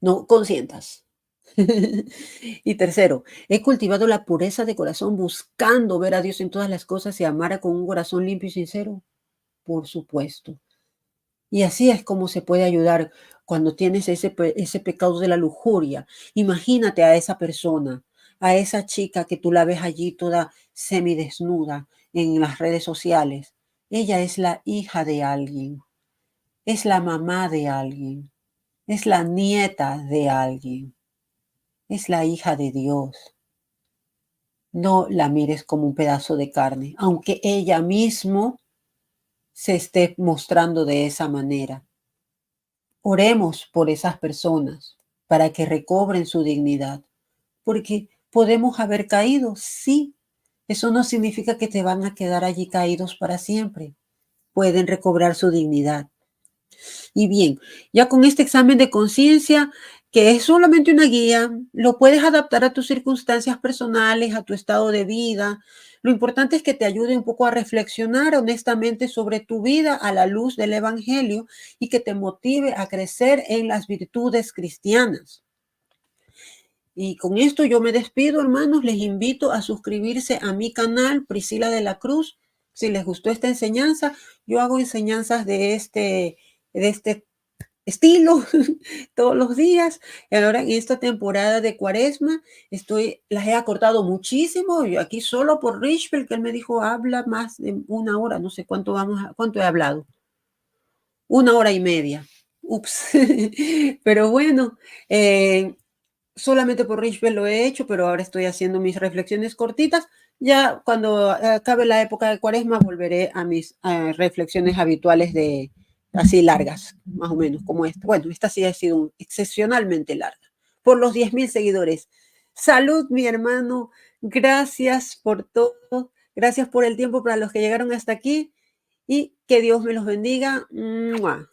No consientas. Y tercero, he cultivado la pureza de corazón buscando ver a Dios en todas las cosas y amar con un corazón limpio y sincero. Por supuesto. Y así es como se puede ayudar cuando tienes ese pecado de la lujuria. Imagínate a esa persona, a esa chica que tú la ves allí toda semidesnuda en las redes sociales. Ella es la hija de alguien, es la mamá de alguien, es la nieta de alguien, es la hija de Dios. No la mires como un pedazo de carne, aunque ella mismo se esté mostrando de esa manera. Oremos por esas personas para que recobren su dignidad, porque podemos haber caído, sí. Eso no significa que te van a quedar allí caídos para siempre. Pueden recobrar su dignidad. Y bien, ya con este examen de conciencia, que es solamente una guía, lo puedes adaptar a tus circunstancias personales, a tu estado de vida. Lo importante es que te ayude un poco a reflexionar honestamente sobre tu vida a la luz del Evangelio y que te motive a crecer en las virtudes cristianas. Y con esto yo me despido, hermanos. Les invito a suscribirse a mi canal, Priscila de la Cruz. Si les gustó esta enseñanza, yo hago enseñanzas de este estilo todos los días. Y ahora en esta temporada de Cuaresma las he acortado muchísimo. Yo aquí solo por Richfield, que él me dijo, habla más de una hora, no sé cuánto he hablado. 1 hora y media. Ups. Pero bueno, solamente por Richfield lo he hecho, pero ahora estoy haciendo mis reflexiones cortitas. Ya cuando acabe la época de Cuaresma volveré a mis reflexiones habituales de así largas, más o menos como esta. Bueno, esta sí ha sido excepcionalmente larga, por los 10,000 seguidores. Salud, mi hermano. Gracias por todo. Gracias por el tiempo para los que llegaron hasta aquí y que Dios me los bendiga. ¡Mua!